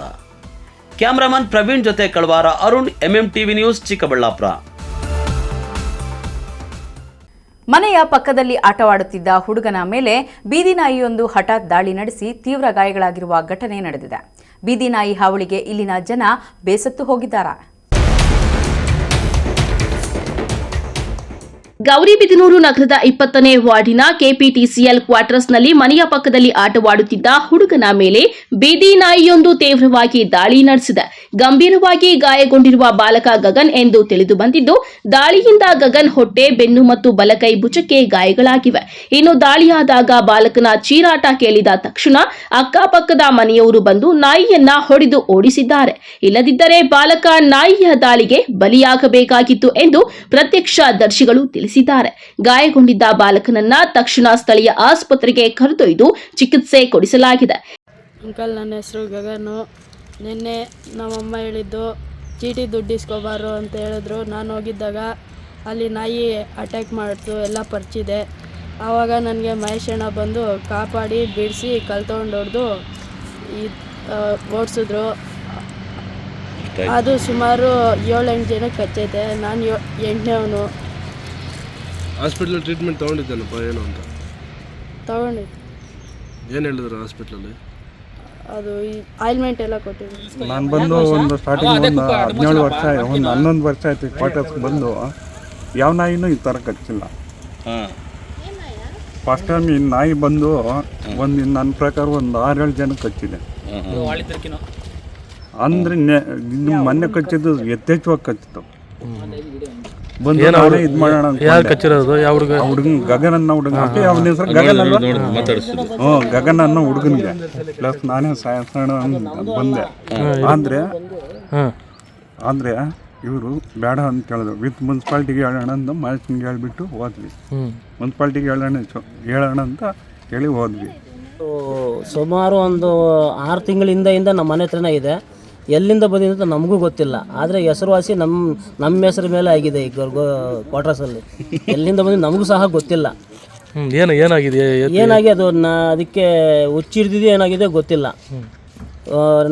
ಕ್ಯಾಮ್ರಾಮನ್ ಪ್ರವೀಣ್ ಜೊತೆ ಕಳವಾರ ಅರುಣ್, MMTV ನ್ಯೂಸ್, ಚಿಕ್ಕಬಳ್ಳಾಪುರ. ಮನೆಯ ಪಕ್ಕದಲ್ಲಿ ಆಟವಾಡುತ್ತಿದ್ದ ಹುಡುಗನ ಮೇಲೆ ಬೀದಿ ನಾಯಿಯೊಂದು ಹಠಾತ್ ದಾಳಿ ನಡೆಸಿ ತೀವ್ರ ಗಾಯಗಳಾಗಿರುವ ಘಟನೆ ನಡೆದಿದೆ. ಬೀದಿ ನಾಯಿ ಹಾವಳಿಗೆ ಇಲ್ಲಿನ ಜನ ಬೇಸತ್ತು ಹೋಗಿದ್ದಾರೆ. ಗೌರಿಬಿದನೂರು ನಗರದ 20ನೇ ವಾರ್ಡಿನ KPTCL ಕ್ವಾರ್ಟರ್ಸ್ನಲ್ಲಿ ಮನೆಯ ಪಕ್ಕದಲ್ಲಿ ಆಟವಾಡುತ್ತಿದ್ದ ಹುಡುಗನ ಮೇಲೆ ಬೀದಿ ನಾಯಿಯೊಂದು ತೀವ್ರವಾಗಿ ದಾಳಿ ನಡೆಸಿದೆ. ಗಂಭೀರವಾಗಿ ಗಾಯಗೊಂಡಿರುವ ಬಾಲಕ ಗಗನ್ ಎಂದು ತಿಳಿದು ಬಂದಿದ್ದು, ದಾಳಿಯಿಂದ ಗಗನ್ ಹೊಟ್ಟೆ, ಬೆನ್ನು ಮತ್ತು ಬಲಕೈ ಭುಜಕ್ಕೆ ಗಾಯಗಳಾಗಿವೆ. ಇನ್ನು ದಾಳಿಯಾದಾಗ ಬಾಲಕನ ಚೀರಾಟ ಕೇಳಿದ ತಕ್ಷಣ ಅಕ್ಕಪಕ್ಕದ ಮನೆಯವರು ಬಂದು ನಾಯಿಯನ್ನ ಹೊಡೆದು ಓಡಿಸಿದ್ದಾರೆ. ಇಲ್ಲದಿದ್ದರೆ ಬಾಲಕ ನಾಯಿಯ ದಾಳಿಗೆ ಬಲಿಯಾಗಬೇಕಾಗಿತ್ತು ಎಂದು ಪ್ರತ್ಯಕ್ಷದರ್ಶಿಗಳು ತಿಳಿಸಿದ್ದಾರೆ. ಗಾಯಗೊಂಡಿದ್ದ ಬಾಲಕನನ್ನ ತಕ್ಷಣ ಸ್ಥಳೀಯ ಆಸ್ಪತ್ರೆಗೆ ಕರೆದೊಯ್ದು ಚಿಕಿತ್ಸೆ ಕೊಡಿಸಲಾಗಿದೆ. ಅಂಕಲ್, ನನ್ನ ಹೆಸರು ಗಗನು. ನಿನ್ನೆ ನಮ್ಮಮ್ಮ ಹೇಳಿದ್ದು ಚೀಟಿ ದುಡ್ಡು ಇಸ್ಕೊಬಾರು ಅಂತ ಹೇಳಿದ್ರು. ನಾನು ಹೋಗಿದ್ದಾಗ ಅಲ್ಲಿ ನಾಯಿ ಅಟ್ಯಾಕ್ ಮಾಡ್ತು, ಎಲ್ಲ ಪರ್ಚಿದೆ. ಆವಾಗ ನನಗೆ ಮಹೇಶಣ್ಣ ಬಂದು ಕಾಪಾಡಿ ಬಿಡಿಸಿ ಕಲ್ತ್ಕೊಂಡು ಹೊಡೆದು ಓಡಿಸಿದ್ರು. ಅದು ಸುಮಾರು 7-8 ಜನಕ್ಕೆ ಕಚ್ಚೈತೆ. ನಾನು 8ನೇವನು. ಹಾಸ್ಪಿಟ್ಲಲ್ಲಿ ಟ್ರೀಟ್ಮೆಂಟ್ ತೊಗೊಂಡಿದ್ದಾನಪ್ಪ ಏನು ಅಂತ ತಗೊಂಡಿದ್ದು. ಏನು ಹೇಳಿದ್ರು ಹಾಸ್ಪಿಟ್ಲಲ್ಲಿ? ಅದು ಈ ಆಯಿಲ್ಮೆಂಟ್ ಎಲ್ಲ ಕೊಟ್ಟಿದ್ರು. ನಾನು ಬಂದು ಒಂದು ಸ್ಟಾರ್ಟಿಂಗ್ ಒಂದು 17 ವರ್ಷ, ಒಂದು 11 ವರ್ಷ ಆಯ್ತು ಕ್ವಾರ್ಟರ್ಸ್ಗೆ ಬಂದು. ಯಾವ ನಾಯಿನೂ ಈ ಥರ ಕಚ್ಚಿಲ್ಲ. ಫಸ್ಟ್ ಟೈಮ್ ಈ ನಾಯಿ ಬಂದು ಒಂದು ನನ್ನ ಪ್ರಕಾರ ಒಂದು 6-7 ಜನ ಕಚ್ಚಿದೆ. ಅಂದರೆ ಮೊನ್ನೆ ಕಚ್ಚಿದ್ದು ಯಥೇಚ್ಛವಾಗಿ ಕಚ್ಚಿತ್ತು. ಬಂದು ನಾನೇ ಇದು ಮಾಡೋಣ ಹುಡುಗನ್ ಗಗನ್ ಅನ್ನೋ ಹುಡುಗ, ಅವನ ಹೆಸರು ಗಗನ್ ಅಲ್ವಾ? ಗಗನ್ ಅನ್ನೋ ಹುಡುಗನಿಗೆ ಪ್ಲಸ್ ನಾನೇ ಸಾಯಸೋಣ ಬಂದೆ. ಆದರೆ ಇವರು ಬೇಡ ಅಂತ ಹೇಳಿದ್ರು. ವಿತ್ ಮುನ್ಸಿಪಾಲ್ಟಿಗೆ ಹೇಳೋಣ ಅಂತ ಮಾಸ್ಟರ್ಗೆ ಹೇಳ್ಬಿಟ್ಟು ಹೋದ್ವಿ. ಮುನ್ಸಿಪಾಲ್ಟಿಗೆ ಹೇಳೋಣ ಅಂತ ಹೇಳಿ ಹೋದ್ವಿ. ಸುಮಾರು ಒಂದು 6 ತಿಂಗಳಿಂದ ನಮ್ಮ ಮನೆ ಹತ್ರನೇ ಇದೆ. ಎಲ್ಲಿಂದ ಬಂದಿದೆ ಅಂತ ನಮಗೂ ಗೊತ್ತಿಲ್ಲ. ಆದರೆ ಹೆಸರುವಾಸಿ ನಮ್ಮ ಹೆಸರು ಮೇಲೆ ಆಗಿದೆ ಈ ಕ್ವಾರ್ಟರ್ಸಲ್ಲಿ. ಎಲ್ಲಿಂದ ಬಂದಿದ್ದು ನಮಗೂ ಸಹ ಗೊತ್ತಿಲ್ಲ. ಏನಾಗಿ ಅದು ಅದಕ್ಕೆ ಹುಚ್ಚಿಡ್ದಿದೆ ಏನಾಗಿದೆ ಗೊತ್ತಿಲ್ಲ.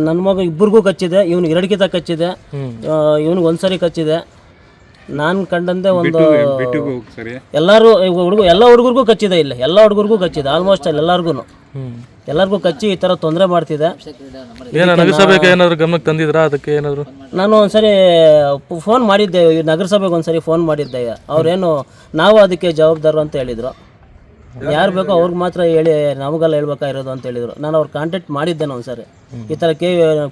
ನನ್ನ ಮಗ ಇಬ್ಬರಿಗೂ ಕಚ್ಚಿದೆ. ಇವ್ನಿಗೆ 2 ಕಿತ ಕಚ್ಚಿದೆ, ಇವ್ನಿಗೆ ಒಂದ್ಸರಿ ಕಚ್ಚಿದೆ. ನಾನು ಕಂಡಂತೆ ಒಂದು ಎಲ್ಲರೂ ಎಲ್ಲ ಹುಡುಗರಿಗೂ ಕಚ್ಚಿದೆ. ಇಲ್ಲ ಎಲ್ಲ ಹುಡುಗರಿಗೂ ಕಚ್ಚಿದೆ, ಆಲ್ಮೋಸ್ಟ್ ಅಲ್ಲಿ ಎಲ್ಲರಿಗೂ ಕಚ್ಚಿ ಈ ಥರ ತೊಂದರೆ ಮಾಡ್ತಿದೆ. ಗಮನಕ್ಕೆ ತಂದಿದ್ರಾ ಅದಕ್ಕೆ ಏನಾದರೂ? ನಾನು ಒಂದ್ಸರಿ ಫೋನ್ ಮಾಡಿದ್ದೆ, ನಗರಸಭೆಗೆ ಒಂದ್ಸರಿ ಫೋನ್ ಮಾಡಿದ್ದೆ. ಅವ್ರೇನು ನಾವು ಅದಕ್ಕೆ ಜವಾಬ್ದಾರರು ಅಂತ ಹೇಳಿದರು. ಯಾರು ಬೇಕೋ ಅವ್ರಿಗೆ ಮಾತ್ರ ಹೇಳಿ, ನಮಗೆಲ್ಲ ಹೇಳ್ಬೇಕಾಗಿರೋದು ಅಂತ ಹೇಳಿದರು. ನಾನು ಅವ್ರು ಕಾಂಟ್ಯಾಕ್ಟ್ ಮಾಡಿದ್ದೇನೆ ಒಂದ್ಸರಿ. ಈ ಥರ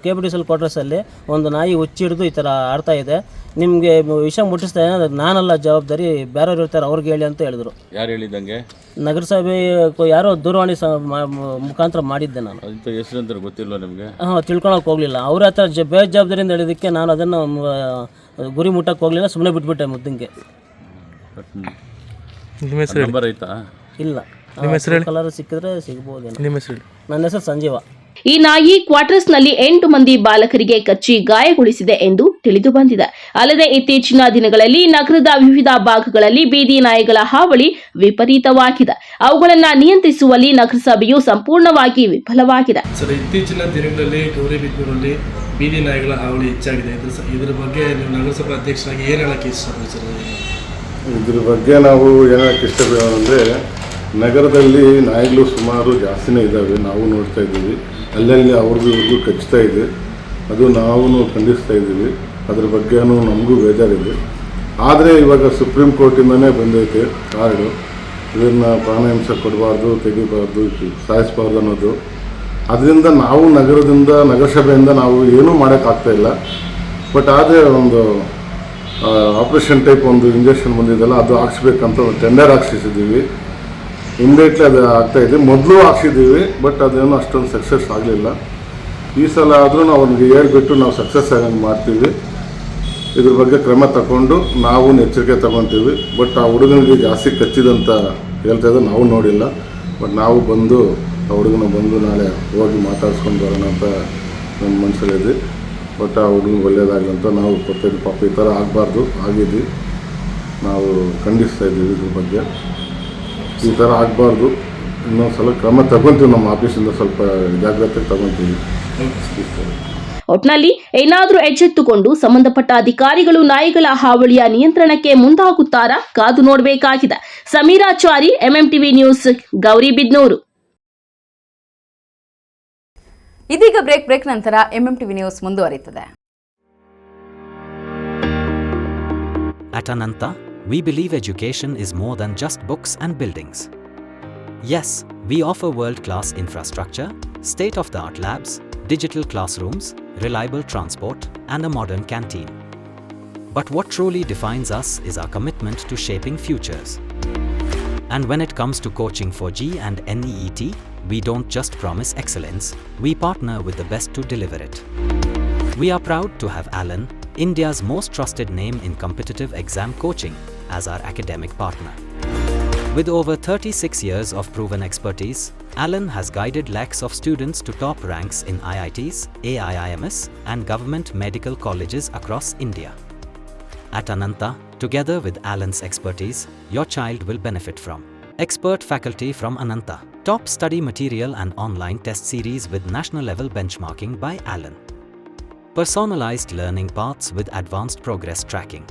KBTCL ಕ್ವಾರ್ಟರ್ಸಲ್ಲಿ ಒಂದು ನಾಯಿ ಹುಚ್ಚಿಡ್ದು ಈ ಥರ ಆಡ್ತಾ ಇದೆ, ನಿಮಗೆ ವಿಷಯ ಮುಟ್ಟಿಸ್ತಾ ಇದೆ, ನಾನಲ್ಲ ಜವಾಬ್ದಾರಿ, ಬೇರೆಯವ್ರು ಇರ್ತಾರೆ ಅವ್ರಿಗೆ ಹೇಳಿ ಅಂತ ಹೇಳಿದ್ರು. ಯಾರು ಹೇಳಿದಂಗೆ? ನಗರಸಭೆ ಯಾರೋ ದೂರವಾಣಿ ಮುಖಾಂತರ ಮಾಡಿದ್ದೆ ನಾನು. ಹೆಸರಂತ ಗೊತ್ತಿಲ್ಲ ನಿಮಗೆ? ತಿಳ್ಕೊಳಕ್ಕೆ ಹೋಗಲಿಲ್ಲ. ಅವ್ರ ಹತ್ರ ಬೇಜವಾಬ್ದಾರಿಯಿಂದ ಹೇಳಿದ್ದಕ್ಕೆ ನಾನು ಅದನ್ನು ಗುರಿ ಮುಟ್ಟಕ್ಕೆ ಹೋಗಲಿಲ್ಲ, ಸುಮ್ಮನೆ ಬಿಟ್ಬಿಟ್ಟೆ ಮುದ್ದಿಂಗೆ. ನಂಬರ್ ಐತಾ? ಇಲ್ಲ. ಕಲರ್ ಸಿಕ್ಕಿದ್ರೆ ಸಿಗ್ಬೋದೇನೋ. ನಿಮ್ಮ ಹೆಸರು? ನನ್ನ ಹೆಸರು ಸಂಜೀವ. ಈ ನಾಯಿ ಕ್ವಾರ್ಟರ್ಸ್ನಲ್ಲಿ 8 ಮಂದಿ ಬಾಲಕರಿಗೆ ಕಚ್ಚಿ ಗಾಯಗೊಳಿಸಿದೆ ಎಂದು ತಿಳಿದು ಬಂದಿದೆ. ಅಲ್ಲದೆ ಇತ್ತೀಚಿನ ದಿನಗಳಲ್ಲಿ ನಗರದ ವಿವಿಧ ಭಾಗಗಳಲ್ಲಿ ಬೀದಿ ನಾಯಿಗಳ ಹಾವಳಿ ವಿಪರೀತವಾಗಿದೆ. ಅವುಗಳನ್ನು ನಿಯಂತ್ರಿಸುವಲ್ಲಿ ನಗರಸಭೆಯು ಸಂಪೂರ್ಣವಾಗಿ ವಿಫಲವಾಗಿದೆ. ಸರ್, ಇತ್ತೀಚಿನ ದಿನಗಳಲ್ಲಿ ಗೌರಿಬಿದನೂರಲ್ಲಿ ಬೀದಿ ನಾಯಿಗಳ ಹಾವಳಿ ಹೆಚ್ಚಾಗಿದೆ. ಇದರ ಬಗ್ಗೆ ನೀವು ನಗರಸಭಾ ಅಧ್ಯಕ್ಷರಾಗಿ ಏನು ಹೇಳಕ್ಕೆ ಇಷ್ಟಪಡ್ತೀವಿ ಸರ್? ಇದ್ರ ಬಗ್ಗೆ ನಾವು ಹೇಳಕ್ಕೆ ಇಷ್ಟಪಡೋದಂದರೆ, ನಗರದಲ್ಲಿ ನಾಯಿಗಳು ಸುಮಾರು ಜಾಸ್ತಿನೇ ಇದ್ದಾವೆ. ನಾವು ನೋಡ್ತಾ ಇದ್ದೀವಿ, ಅಲ್ಲಲ್ಲಿ ಅವ್ರಿಗೂ ಕಚ್ತಾ ಇದೆ. ಅದು ನಾವು ಖಂಡಿಸ್ತಾ ಇದ್ದೀವಿ. ಅದ್ರ ಬಗ್ಗೆನೂ ನಮಗೂ ಬೇಜಾರಿದೆ. ಆದರೆ ಇವಾಗ ಸುಪ್ರೀಂ ಕೋರ್ಟಿಂದನೇ ಬಂದೈತೆ ಕಾರ್ಡು, ಇದನ್ನು ಪ್ರಾಣಹಿಂಸೆ ಕೊಡಬಾರ್ದು, ತೆಗಿಬಾರ್ದು, ಸಾಯಿಸಬಾರ್ದು ಅನ್ನೋದು. ಅದರಿಂದ ನಾವು ನಗರಸಭೆಯಿಂದ ನಾವು ಏನೂ ಮಾಡೋಕ್ಕಾಗ್ತಾಯಿಲ್ಲ. ಬಟ್ ಆದರೆ ಒಂದು ಆಪ್ರೇಷನ್ ಟೈಪ್ ಒಂದು ಇಂಜೆಕ್ಷನ್ ಬಂದಿದ್ದಲ್ಲ, ಅದು ಹಾಕ್ಸ್ಬೇಕಂತ ಒಂದು ಟೆಂಡರ್ ಹಾಕ್ಸಿದ್ದೀವಿ. ಇಮಿಡಿಯೇಟ್ಲಿ ಅದು ಆಗ್ತಾಯಿದೆ. ಮೊದಲು ಹಾಕ್ಸಿದ್ದೀವಿ, ಬಟ್ ಅದೇನು ಅಷ್ಟೊಂದು ಸಕ್ಸಸ್ ಆಗಲಿಲ್ಲ. ಈ ಸಲ ಆದರೂ ನಾವು ಅವ್ನಿಗೆ ಹೇಳ್ಬಿಟ್ಟು ನಾವು ಸಕ್ಸಸ್ ಆಗಂಗೆ ಮಾಡ್ತೀವಿ. ಇದ್ರ ಬಗ್ಗೆ ಕ್ರಮ ತಗೊಂಡು ನಾವು ಎಚ್ಚರಿಕೆ ತಗೊತೀವಿ. ಬಟ್ ಆ ಹುಡುಗನಿಗೆ ಜಾಸ್ತಿ ಕಚ್ಚಿದಂತ ಹೇಳ್ತಾ ಇದ್ದರೆ ನಾವು ನೋಡಿಲ್ಲ. ಬಟ್ ನಾವು ಬಂದು ಆ ಹುಡುಗನ ಬಂದು ನಾಳೆ ಹೋಗಿ ಮಾತಾಡ್ಸ್ಕೊಂಡು ಬರೋಣ ಅಂತ ನನ್ನ ಮನಸ್ಸಲ್ಲಿದೆ. ಬಟ್ ಆ ಹುಡುಗನಿಗೆ ಒಳ್ಳೆಯದಾಗಲಿ ಅಂತ ನಾವು ಕೊಡ್ತಾಯಿದ್ವಿ. ಪಾಪ ಈ ಥರ ಆಗಬಾರ್ದು, ಆಗಿದ್ವಿ. ನಾವು ಖಂಡಿಸ್ತಾ ಇದ್ದೀವಿ. ಇದ್ರ ಬಗ್ಗೆ ಈ ಥರ ಆಗಬಾರ್ದು. ಇನ್ನೊಂದು ಸಲ ಕ್ರಮ ತಗೊತೀವಿ. ನಮ್ಮ ಆಫೀಸಿಂದ ಸ್ವಲ್ಪ ಜಾಗ್ರತೆ ತಗೊತೀವಿ. ಒಟ್ನಲ್ಲಿ ಏನಾದರೂ ಎಚ್ಚೆತ್ತುಕೊಂಡು ಸಂಬಂಧಪಟ್ಟ ಅಧಿಕಾರಿಗಳು ನಾಯಿಗಳ ಹಾವಳಿಯ ನಿಯಂತ್ರಣಕ್ಕೆ ಮುಂದಾಗುತ್ತಾರಾ ಕಾದು ನೋಡಬೇಕಾಗಿದೆ. Sameerachari, MMTV news, Gauribidanur. ಇದೀಗ ಬ್ರೇಕ್ ನಂತರ MMTV ನ್ಯೂಸ್ ಮುಂದುವರಿಯುತ್ತದೆ. At Ananta, we believe education is more than just books and buildings. Yes, we offer world-class infrastructure, state-of-the-art labs, digital classrooms, reliable transport, and a modern canteen. But what truly defines us is our commitment to shaping futures. And when it comes to coaching for G and NEET, we don't just promise excellence, we partner with the best to deliver it. We are proud to have Alan, India's most trusted name in competitive exam coaching, as our academic partner. With over 36 years of proven expertise, Alan has guided lakhs of students to top ranks in IITs, AIIMS, and government medical colleges across India. At Ananta, together with Alan's expertise, your child will benefit from expert faculty from Ananta, top study material and online test series with national level benchmarking by Alan, personalized learning paths with advanced progress tracking,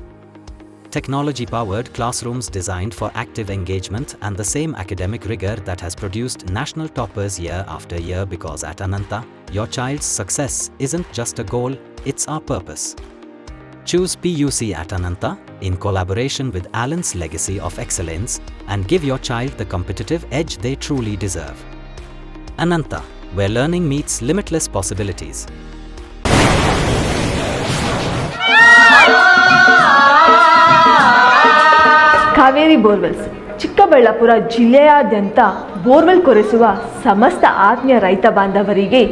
technology-powered classrooms designed for active engagement and the same academic rigor that has produced national toppers year after year, because at Ananta, your child's success isn't just a goal, it's our purpose. Choose PUC at Ananta in collaboration with Allen's legacy of excellence and give your child the competitive edge they truly deserve. Ananta, where learning meets limitless possibilities. Kaveri borewells Chikkaballapur ಜಿಲ್ಲೆಯಾದ್ಯಂತ borewell ಕೊರೆಸುವ ಸಮಸ್ತ ಆತ್ಮೀಯ ರೈತ ಬಾಂಧವರಿಗೆ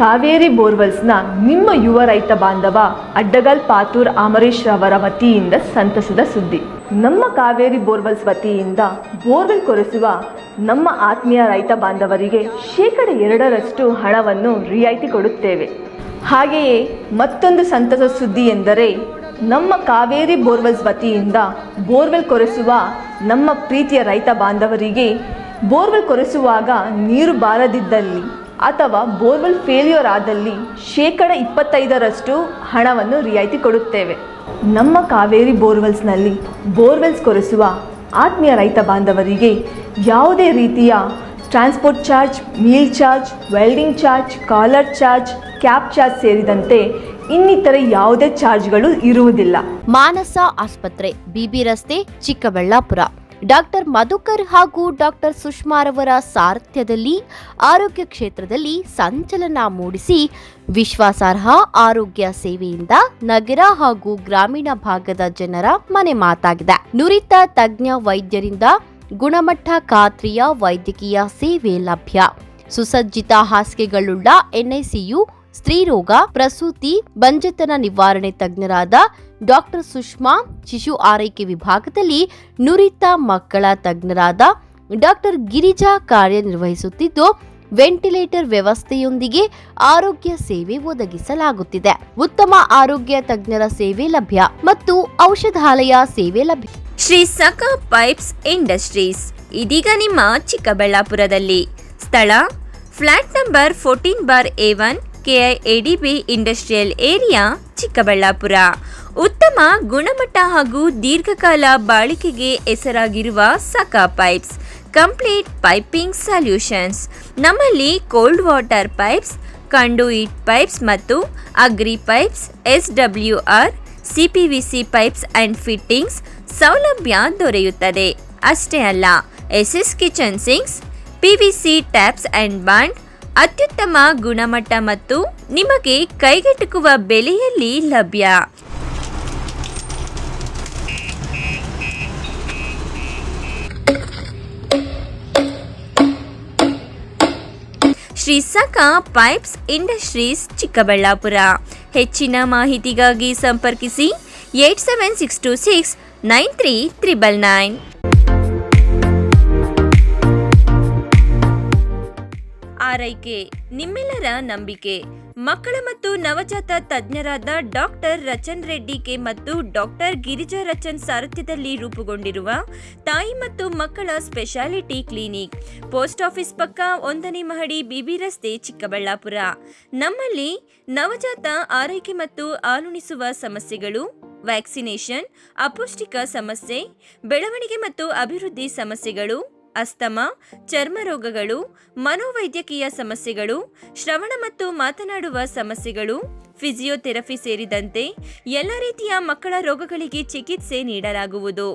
ಕಾವೇರಿ ಬೋರ್ವೆಲ್ಸ್ನ ನಿಮ್ಮ ಯುವ ರೈತ ಬಾಂಧವ ಅಡ್ಡಗಲ್ ಪಾತೂರ್ ಅಮರೀಶ್ ರವರ ವತಿಯಿಂದ ಸಂತಸದ ಸುದ್ದಿ. ನಮ್ಮ ಕಾವೇರಿ ಬೋರ್ವೆಲ್ಸ್ ವತಿಯಿಂದ ಬೋರ್ವೆಲ್ ಕೊರೆಸುವ ನಮ್ಮ ಆತ್ಮೀಯ ರೈತ ಬಾಂಧವರಿಗೆ 2% ಹಣವನ್ನು ರಿಯಾಯಿತಿ ಕೊಡುತ್ತೇವೆ. ಹಾಗೆಯೇ ಮತ್ತೊಂದು ಸಂತಸ ಸುದ್ದಿ ಎಂದರೆ ನಮ್ಮ ಕಾವೇರಿ ಬೋರ್ವೆಲ್ಸ್ ವತಿಯಿಂದ ಬೋರ್ವೆಲ್ ಕೊರೆಸುವ ನಮ್ಮ ಪ್ರೀತಿಯ ರೈತ ಬಾಂಧವರಿಗೆ ಬೋರ್ವೆಲ್ ಕೊರೆಸುವಾಗ ನೀರು ಬಾರದಿದ್ದಲ್ಲಿ ಅಥವಾ ಬೋರ್ವೆಲ್ ಫೇಲ್ಯೂರ್ ಆದಲ್ಲಿ 25% ಹಣವನ್ನು ರಿಯಾಯಿತಿ ಕೊಡುತ್ತೇವೆ. ನಮ್ಮ ಕಾವೇರಿ ಬೋರ್ವೆಲ್ಸ್ನಲ್ಲಿ ಬೋರ್ವೆಲ್ಸ್ ಕೊರೆಸುವ ಆತ್ಮೀಯ ರೈತ ಬಾಂಧವರಿಗೆ ಯಾವುದೇ ರೀತಿಯ transport charge, meal charge, welding charge, collar charge, cab charge ಸೇರಿದಂತೆ ಇನ್ನಿತರ ಯಾವುದೇ ಚಾರ್ಜ್ಗಳು ಇರುವುದಿಲ್ಲ. ಮಾನಸ ಆಸ್ಪತ್ರೆ, ಬಿಬಿ ರಸ್ತೆ, ಚಿಕ್ಕಬಳ್ಳಾಪುರ. ಡಾಕ್ಟರ್ ಮಧುಕರ್ ಹಾಗೂ ಡಾಕ್ಟರ್ ಸುಷ್ಮಾರವರ ಸಾರಥ್ಯದಲ್ಲಿ ಆರೋಗ್ಯ ಕ್ಷೇತ್ರದಲ್ಲಿ ಸಂಚಲನ ಮೂಡಿಸಿ ವಿಶ್ವಾಸಾರ್ಹ ಆರೋಗ್ಯ ಸೇವೆಯಿಂದ ನಗರ ಹಾಗೂ ಗ್ರಾಮೀಣ ಭಾಗದ ಜನರ ಮನೆ ಮಾತಾಗಿದೆ. ನುರಿತ ತಜ್ಞ ವೈದ್ಯರಿಂದ ಗುಣಮಟ್ಟ ಖಾತ್ರಿಯ ವೈದ್ಯಕೀಯ ಸೇವೆ ಲಭ್ಯ. ಸುಸಜ್ಜಿತ ಹಾಸಿಗೆಗಳುಳ್ಳ NICU, ಸ್ತ್ರೀರೋಗ, ಪ್ರಸೂತಿ, ಬಂಜೆತನ ನಿವಾರಣೆ ತಜ್ಞರಾದ ಡಾಕ್ಟರ್ ಸುಷ್ಮಾ, ಶಿಶು ಆರೈಕೆ ವಿಭಾಗದಲ್ಲಿ ನುರಿತ ಮಕ್ಕಳ ತಜ್ಞರಾದ ಡಾಕ್ಟರ್ ಗಿರಿಜಾ ಕಾರ್ಯನಿರ್ವಹಿಸುತ್ತಿದ್ದು, ವೆಂಟಿಲೇಟರ್ ವ್ಯವಸ್ಥೆಯೊಂದಿಗೆ ಆರೋಗ್ಯ ಸೇವೆ ಒದಗಿಸಲಾಗುತ್ತಿದೆ. ಉತ್ತಮ ಆರೋಗ್ಯ ತಜ್ಞರ ಸೇವೆ ಲಭ್ಯ ಮತ್ತು ಔಷಧಾಲಯ ಸೇವೆ ಲಭ್ಯ. ಶ್ರೀ ಸಖಾ ಪೈಪ್ಸ್ ಇಂಡಸ್ಟ್ರೀಸ್ ಇದೀಗ ನಿಮ್ಮ ಚಿಕ್ಕಬಳ್ಳಾಪುರದಲ್ಲಿ. ಸ್ಥಳ flat number 14/A1, KIADB industrial area, Chikkaballapur. ಉತ್ತಮ ಗುಣಮಟ್ಟ ಹಾಗೂ ದೀರ್ಘಕಾಲ ಬಾಳಿಕೆಗೆ ಹೆಸರಾಗಿರುವ Sakha pipes complete piping solutions. ನಮ್ಮಲ್ಲಿ cold water pipes, conduit pipes ಮತ್ತು agri pipes, SWR, CPVC pipes and fittings ಸೌಲಭ್ಯ ದೊರೆಯುತ್ತದೆ. ಅಷ್ಟೇ ಅಲ್ಲ, SS kitchen sinks, PVC taps and bond ಅತ್ಯುತ್ತಮ ಗುಣಮಟ್ಟ ಮತ್ತು ನಿಮಗೆ ಕೈಗೆಟುಕುವ ಬೆಲೆಯಲ್ಲಿ ಲಭ್ಯ. Shri Sakha pipes industries, Chikkaballapur. ಹೆಚ್ಚಿನ ಮಾಹಿತಿಗಾಗಿ ಸಂಪರ್ಕಿಸಿ 8762693999. ಆರೈಕೆ ನಿಮ್ಮೆಲ್ಲರ ನಂಬಿಕೆ. ಮಕ್ಕಳ ಮತ್ತು ನವಜಾತ ತಜ್ಞರಾದ ಡಾಕ್ಟರ್ ರಚನ್ ರೆಡ್ಡಿ ಕೆ ಮತ್ತು ಡಾಕ್ಟರ್ ಗಿರಿಜಾ ರಚನ್ ಸಾರಥ್ಯದಲ್ಲಿ ರೂಪುಗೊಂಡಿರುವ ತಾಯಿ ಮತ್ತು ಮಕ್ಕಳ ಸ್ಪೆಷಾಲಿಟಿ ಕ್ಲಿನಿಕ್, ಪೋಸ್ಟ್ ಆಫೀಸ್ ಪಕ್ಕ 1ನೇ ಮಹಡಿ, ಬಿಬಿ ರಸ್ತೆ, ಚಿಕ್ಕಬಳ್ಳಾಪುರ. ನಮ್ಮಲ್ಲಿ ನವಜಾತ ಆರೈಕೆ ಮತ್ತು ಹಾಲುಣಿಸುವ ಸಮಸ್ಯೆಗಳು, ವ್ಯಾಕ್ಸಿನೇಷನ್, ಅಪೌಷ್ಟಿಕ ಸಮಸ್ಯೆ, ಬೆಳವಣಿಗೆ ಮತ್ತು ಅಭಿವೃದ್ಧಿ ಸಮಸ್ಯೆಗಳು, ಅಸ್ತಮಾ, ಚರ್ಮ ರೋಗಗಳು, ಮನೋವೈದ್ಯಕೀಯ ಸಮಸ್ಯೆಗಳು, ಶ್ರವಣ ಮತ್ತು ಮಾತನಾಡುವ ಸಮಸ್ಯೆಗಳು, ಫಿಸಿಯೋಥೆರಪಿ ಸೇರಿದಂತೆ ಎಲ್ಲ ರೀತಿಯ ಮಕ್ಕಳ ರೋಗಗಳಿಗೆ ಚಿಕಿತ್ಸೆ ನೀಡಲಾಗುವುದು.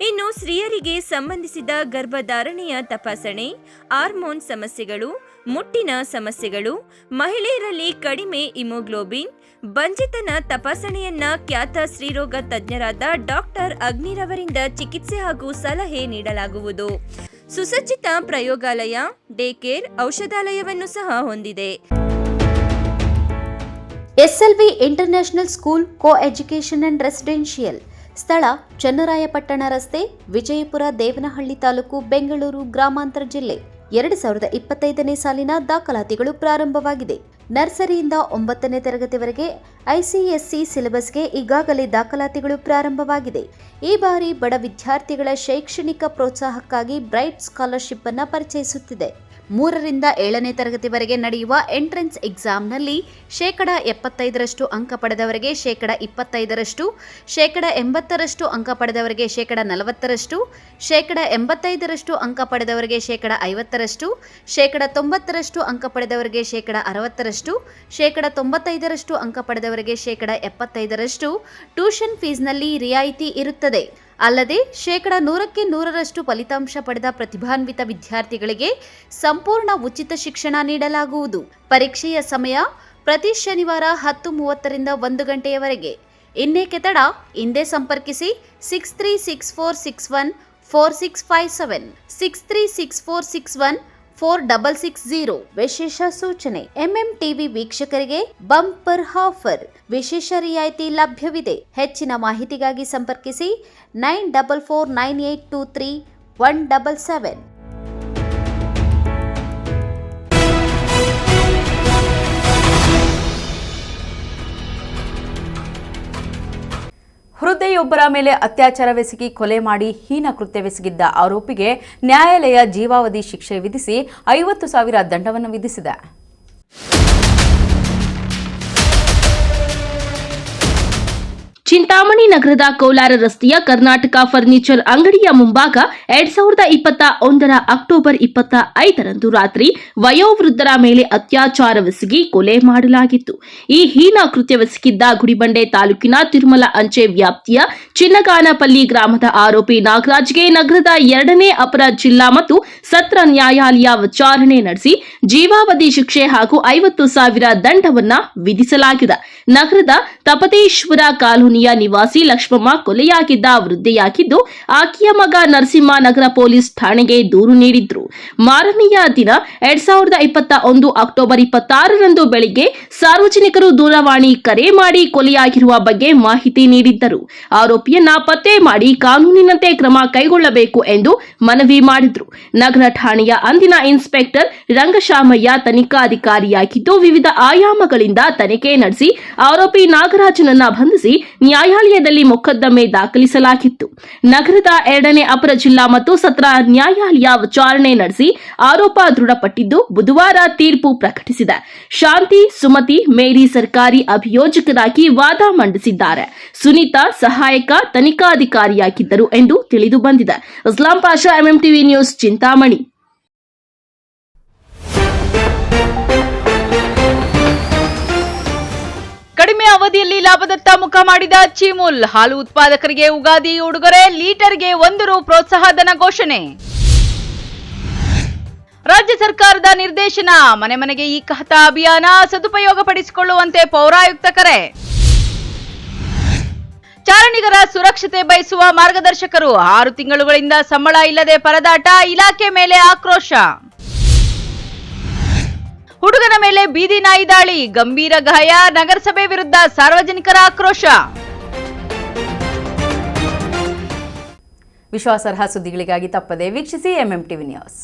ಇನ್ನು ಸ್ತ್ರೀಯರಿಗೆ ಸಂಬಂಧಿಸಿದ ಗರ್ಭಧಾರಣೆಯ ತಪಾಸಣೆ, ಹಾರ್ಮೋನ್ ಸಮಸ್ಯೆಗಳು, ಮುಟ್ಟಿನ ಸಮಸ್ಯೆಗಳು, ಮಹಿಳೆಯರಲ್ಲಿ ಕಡಿಮೆ ಹಿಮೋಗ್ಲೋಬಿನ್, ಬಂಜೆತನ ತಪಾಸಣೆಯನ್ನ ಖ್ಯಾತ ಸ್ತ್ರೀರೋಗ ತಜ್ಞರಾದ ಡಾಕ್ಟರ್ ಅಗ್ನಿರವರಿಂದ ಚಿಕಿತ್ಸೆ ಹಾಗೂ ಸಲಹೆ ನೀಡಲಾಗುವುದು. ಸುಸಜ್ಜಿತ ಪ್ರಯೋಗಾಲಯ, ಡೇ ಕೇರ್, ಔಷಧಾಲಯವನ್ನು ಸಹ ಹೊಂದಿದೆ. SLV international school co education and residential. ಸ್ಥಳ ಚನ್ನರಾಯಪಟ್ಟಣ ರಸ್ತೆ, ವಿಜಯಪುರ, ದೇವನಹಳ್ಳಿ ತಾಲೂಕು, ಬೆಂಗಳೂರು ಗ್ರಾಮಾಂತರ ಜಿಲ್ಲೆ. 2025ನೇ ಸಾಲಿನ ದಾಖಲಾತಿಗಳು ಪ್ರಾರಂಭವಾಗಿದೆ. ನರ್ಸರಿಯಿಂದ 9ನೇ ತರಗತಿವರೆಗೆ ICSC ಸಿಲೆಬಸ್ಗೆ ಈಗಾಗಲೇ ದಾಖಲಾತಿಗಳು ಪ್ರಾರಂಭವಾಗಿದೆ. ಈ ಬಾರಿ ಬಡ ವಿದ್ಯಾರ್ಥಿಗಳ ಶೈಕ್ಷಣಿಕ ಪ್ರೋತ್ಸಾಹಕ್ಕಾಗಿ ಬ್ರೈಟ್ ಸ್ಕಾಲರ್ಶಿಪ್ ಅನ್ನು ಪರಿಚಯಿಸುತ್ತಿದೆ. 3ರಿಂದ 7ನೇ ತರಗತಿವರೆಗೆ ನಡೆಯುವ ಎಂಟ್ರೆನ್ಸ್ ಎಕ್ಸಾಮ್ನಲ್ಲಿ 75% ಅಂಕ ಪಡೆದವರಿಗೆ 25%, 80% ಅಂಕ ಪಡೆದವರಿಗೆ 40%, 85% ಅಂಕ ಪಡೆದವರಿಗೆ 50%, 90% ಅಂಕ ಪಡೆದವರಿಗೆ 60%, 95% ಅಂಕ ಪಡೆದವರಿಗೆ 75% ಟ್ಯೂಷನ್ ಫೀಸ್ನಲ್ಲಿ ರಿಯಾಯಿತಿ ಇರುತ್ತದೆ. ಅಲ್ಲದೆ 100ಕ್ಕೆ 100ರಷ್ಟು ಫಲಿತಾಂಶ ಪಡೆದ ಪ್ರತಿಭಾನ್ವಿತ ವಿದ್ಯಾರ್ಥಿಗಳಿಗೆ ಸಂಪೂರ್ಣ ಉಚಿತ ಶಿಕ್ಷಣ ನೀಡಲಾಗುವುದು. ಪರೀಕ್ಷೆಯ ಸಮಯ ಪ್ರತಿ ಶನಿವಾರ 10:30ರಿಂದ 1 ಗಂಟೆಯವರೆಗೆ. ಇನ್ನೇಕೆ ತಡ? ಹಿಂದೆ ಸಂಪರ್ಕಿಸಿ 6364614657 6364614660. ವಿಶೇಷ ಸೂಚನೆ: ಎಂಎಂಟಿವಿ ವೀಕ್ಷಕರಿಗೆ ಬಂಪರ್ ಆಫರ್, ವಿಶೇಷ ರಿಯಾಯಿತಿ ಲಭ್ಯವಿದೆ. ಹೆಚ್ಚಿನ ಮಾಹಿತಿಗಾಗಿ ಸಂಪರ್ಕಿಸಿ 9449823177. ವೃದ್ಧೆಯೊಬ್ಬರ ಮೇಲೆ ಅತ್ಯಾಚಾರವೆಸಗಿ ಕೊಲೆ ಮಾಡಿ ಹೀನ ಕೃತ್ಯವೆಸಗಿದ್ದ ಆರೋಪಿಗೆ ನ್ಯಾಯಾಲಯ ಜೀವಾವಧಿ ಶಿಕ್ಷೆ ವಿಧಿಸಿ 50,000 ದಂಡವನ್ನು ವಿಧಿಸಿದೆ. ಚಿಂತಾಮಣಿ ನಗರದ ಕೋಲಾರ ರಸ್ತೆಯ ಕರ್ನಾಟಕ ಫರ್ನಿಚರ್ ಅಂಗಡಿಯ ಮುಂಭಾಗ 2021 ಅಕ್ಟೋಬರ್ 25ರಂದು ರಾತ್ರಿ ವಯೋವೃದ್ಧರ ಮೇಲೆ ಅತ್ಯಾಚಾರವೆಸಗಿ ಕೊಲೆ ಮಾಡಲಾಗಿತ್ತು. ಈ ಹೀನ ಕೃತ್ಯವೆಸಗಿದ್ದ ಗುಡಿಬಂಡೆ ತಾಲೂಕಿನ ತಿರುಮಲ ಅಂಚೆ ವ್ಯಾಪ್ತಿಯ ಚಿನ್ನಗಾನಪಲ್ಲಿ ಗ್ರಾಮದ ಆರೋಪಿ ನಾಗರಾಜ್ಗೆ ನಗರದ 2ನೇ ಅಪರ ಜಿಲ್ಲಾ ಮತ್ತು ಸತ್ರ ನ್ಯಾಯಾಲಯ ವಿಚಾರಣೆ ನಡೆಸಿ ಜೀವಾವಧಿ ಶಿಕ್ಷೆ ಹಾಗೂ 50,000 ದಂಡವನ್ನ ವಿಧಿಸಲಾಗಿದೆ. ನಗರದ ತಪತೇಶ್ವರ ಕಾಲೋನಿಯ ನಿವಾಸಿ ಲಕ್ಷ್ಮಮ್ಮ ಕೊಲೆಯಾಗಿದ್ದ ವೃದ್ಧೆಯಾಗಿದ್ದು, ಆಕೆಯ ಮಗ ನರಸಿಂಹ ನಗರ ಪೊಲೀಸ್ ಠಾಣೆಗೆ ದೂರು ನೀಡಿದ್ರು. ಮಾರನೆಯ ದಿನ 2021 ಅಕ್ಟೋಬರ್ 26ರಂದು ಬೆಳಿಗ್ಗೆ ಸಾರ್ವಜನಿಕರು ದೂರವಾಣಿ ಕರೆ ಮಾಡಿ ಕೊಲೆಯಾಗಿರುವ ಬಗ್ಗೆ ಮಾಹಿತಿ ನೀಡಿದ್ದರು. ಆರೋಪಿಯನ್ನ ಪತ್ತೆ ಮಾಡಿ ಕಾನೂನಿನಂತೆ ಕ್ರಮ ಕೈಗೊಳ್ಳಬೇಕು ಎಂದು ಮನವಿ ಮಾಡಿದ್ರು. ನಗರ ಠಾಣೆಯ ಅಂದಿನ ಇನ್ಸ್ಪೆಕ್ಟರ್ ರಂಗಶಾಮಯ್ಯ ತನಿಖಾಧಿಕಾರಿಯಾಗಿದ್ದು, ವಿವಿಧ ಆಯಾಮಗಳಿಂದ ತನಿಖೆ ನಡೆಸಿ ಆರೋಪಿ ನಾಗರಾಜನನ್ನ ಬಂಧಿಸಿ ನ್ಯಾಯಾಲಯದಲ್ಲಿ ಮೊಕದ್ದಮೆ ದಾಖಲಿಸಲಾಗಿತ್ತು. ನಗರದ 2ನೇ ಅಪರ ಜಿಲ್ಲಾ ಮತ್ತು ಸತ್ರ ನ್ಯಾಯಾಲಯ ವಿಚಾರಣೆ ನಡೆಸಿ ಆರೋಪ ದೃಢಪಟ್ಟಿದ್ದು, ಬುಧವಾರ ತೀರ್ಪು ಪ್ರಕಟಿಸಿದೆ. ಶಾಂತಿ ಸುಮತಿ ಮೇರಿ ಸರ್ಕಾರಿ ಅಭಿಯೋಜಕರಾಗಿ ವಾದ ಮಂಡಿಸಿದ್ದಾರೆ. ಸುನೀತಾ ಸಹಾಯಕ ತನಿಖಾಧಿಕಾರಿಯಾಗಿದ್ದರು ಎಂದು ತಿಳಿದು ಬಂದಿದೆ. ಇಸ್ಲಾಂ ಪಾಷಾ, ಎಂಎಂಟಿವಿ ನ್ಯೂಸ್, ಚಿಂತಾಮಣಿ. ಕಡಿಮೆ ಅವಧಿಯಲ್ಲಿ ಲಾಭದತ್ತ ಮುಖ ಮಾಡಿದ ಚೀಮೂಲ್. ಹಾಲು ಉತ್ಪಾದಕರಿಗೆ ಉಗಾದಿ ಉಡುಗೊರೆ, ಲೀಟರ್ಗೆ ₹1 ಪ್ರೋತ್ಸಾಹಧನ ಘೋಷಣೆ. ರಾಜ್ಯ ಸರ್ಕಾರದ ನಿರ್ದೇಶನ, ಮನೆ ಮನೆಗೆ ಈ ಖಾತಾ ಅಭಿಯಾನ ಸದುಪಯೋಗಪಡಿಸಿಕೊಳ್ಳುವಂತೆ ಪೌರಾಯುಕ್ತ ಕರೆ. ಚಾರಣಿಗರ ಸುರಕ್ಷತೆ ಬಯಸುವ ಮಾರ್ಗದರ್ಶಕರು, 6 ತಿಂಗಳುಗಳಿಂದ ಸಂಬಳ ಇಲ್ಲದೆ ಪರದಾಟ, ಇಲಾಖೆ ಮೇಲೆ ಆಕ್ರೋಶ. ಹುಡುಗನ ಮೇಲೆ ಬೀದಿ ನಾಯಿ ದಾಳಿ, ಗಂಭೀರ ಗಾಯ, ನಗರಸಭೆ ವಿರುದ್ಧ ಸಾರ್ವಜನಿಕರ ಆಕ್ರೋಶ. ವಿಶ್ವಾಸಾರ್ಹ ಸುದ್ದಿಗಳಿಗಾಗಿ ತಪ್ಪದೆ ವೀಕ್ಷಿಸಿ ಎಂಎಂಟಿವಿ ನ್ಯೂಸ್.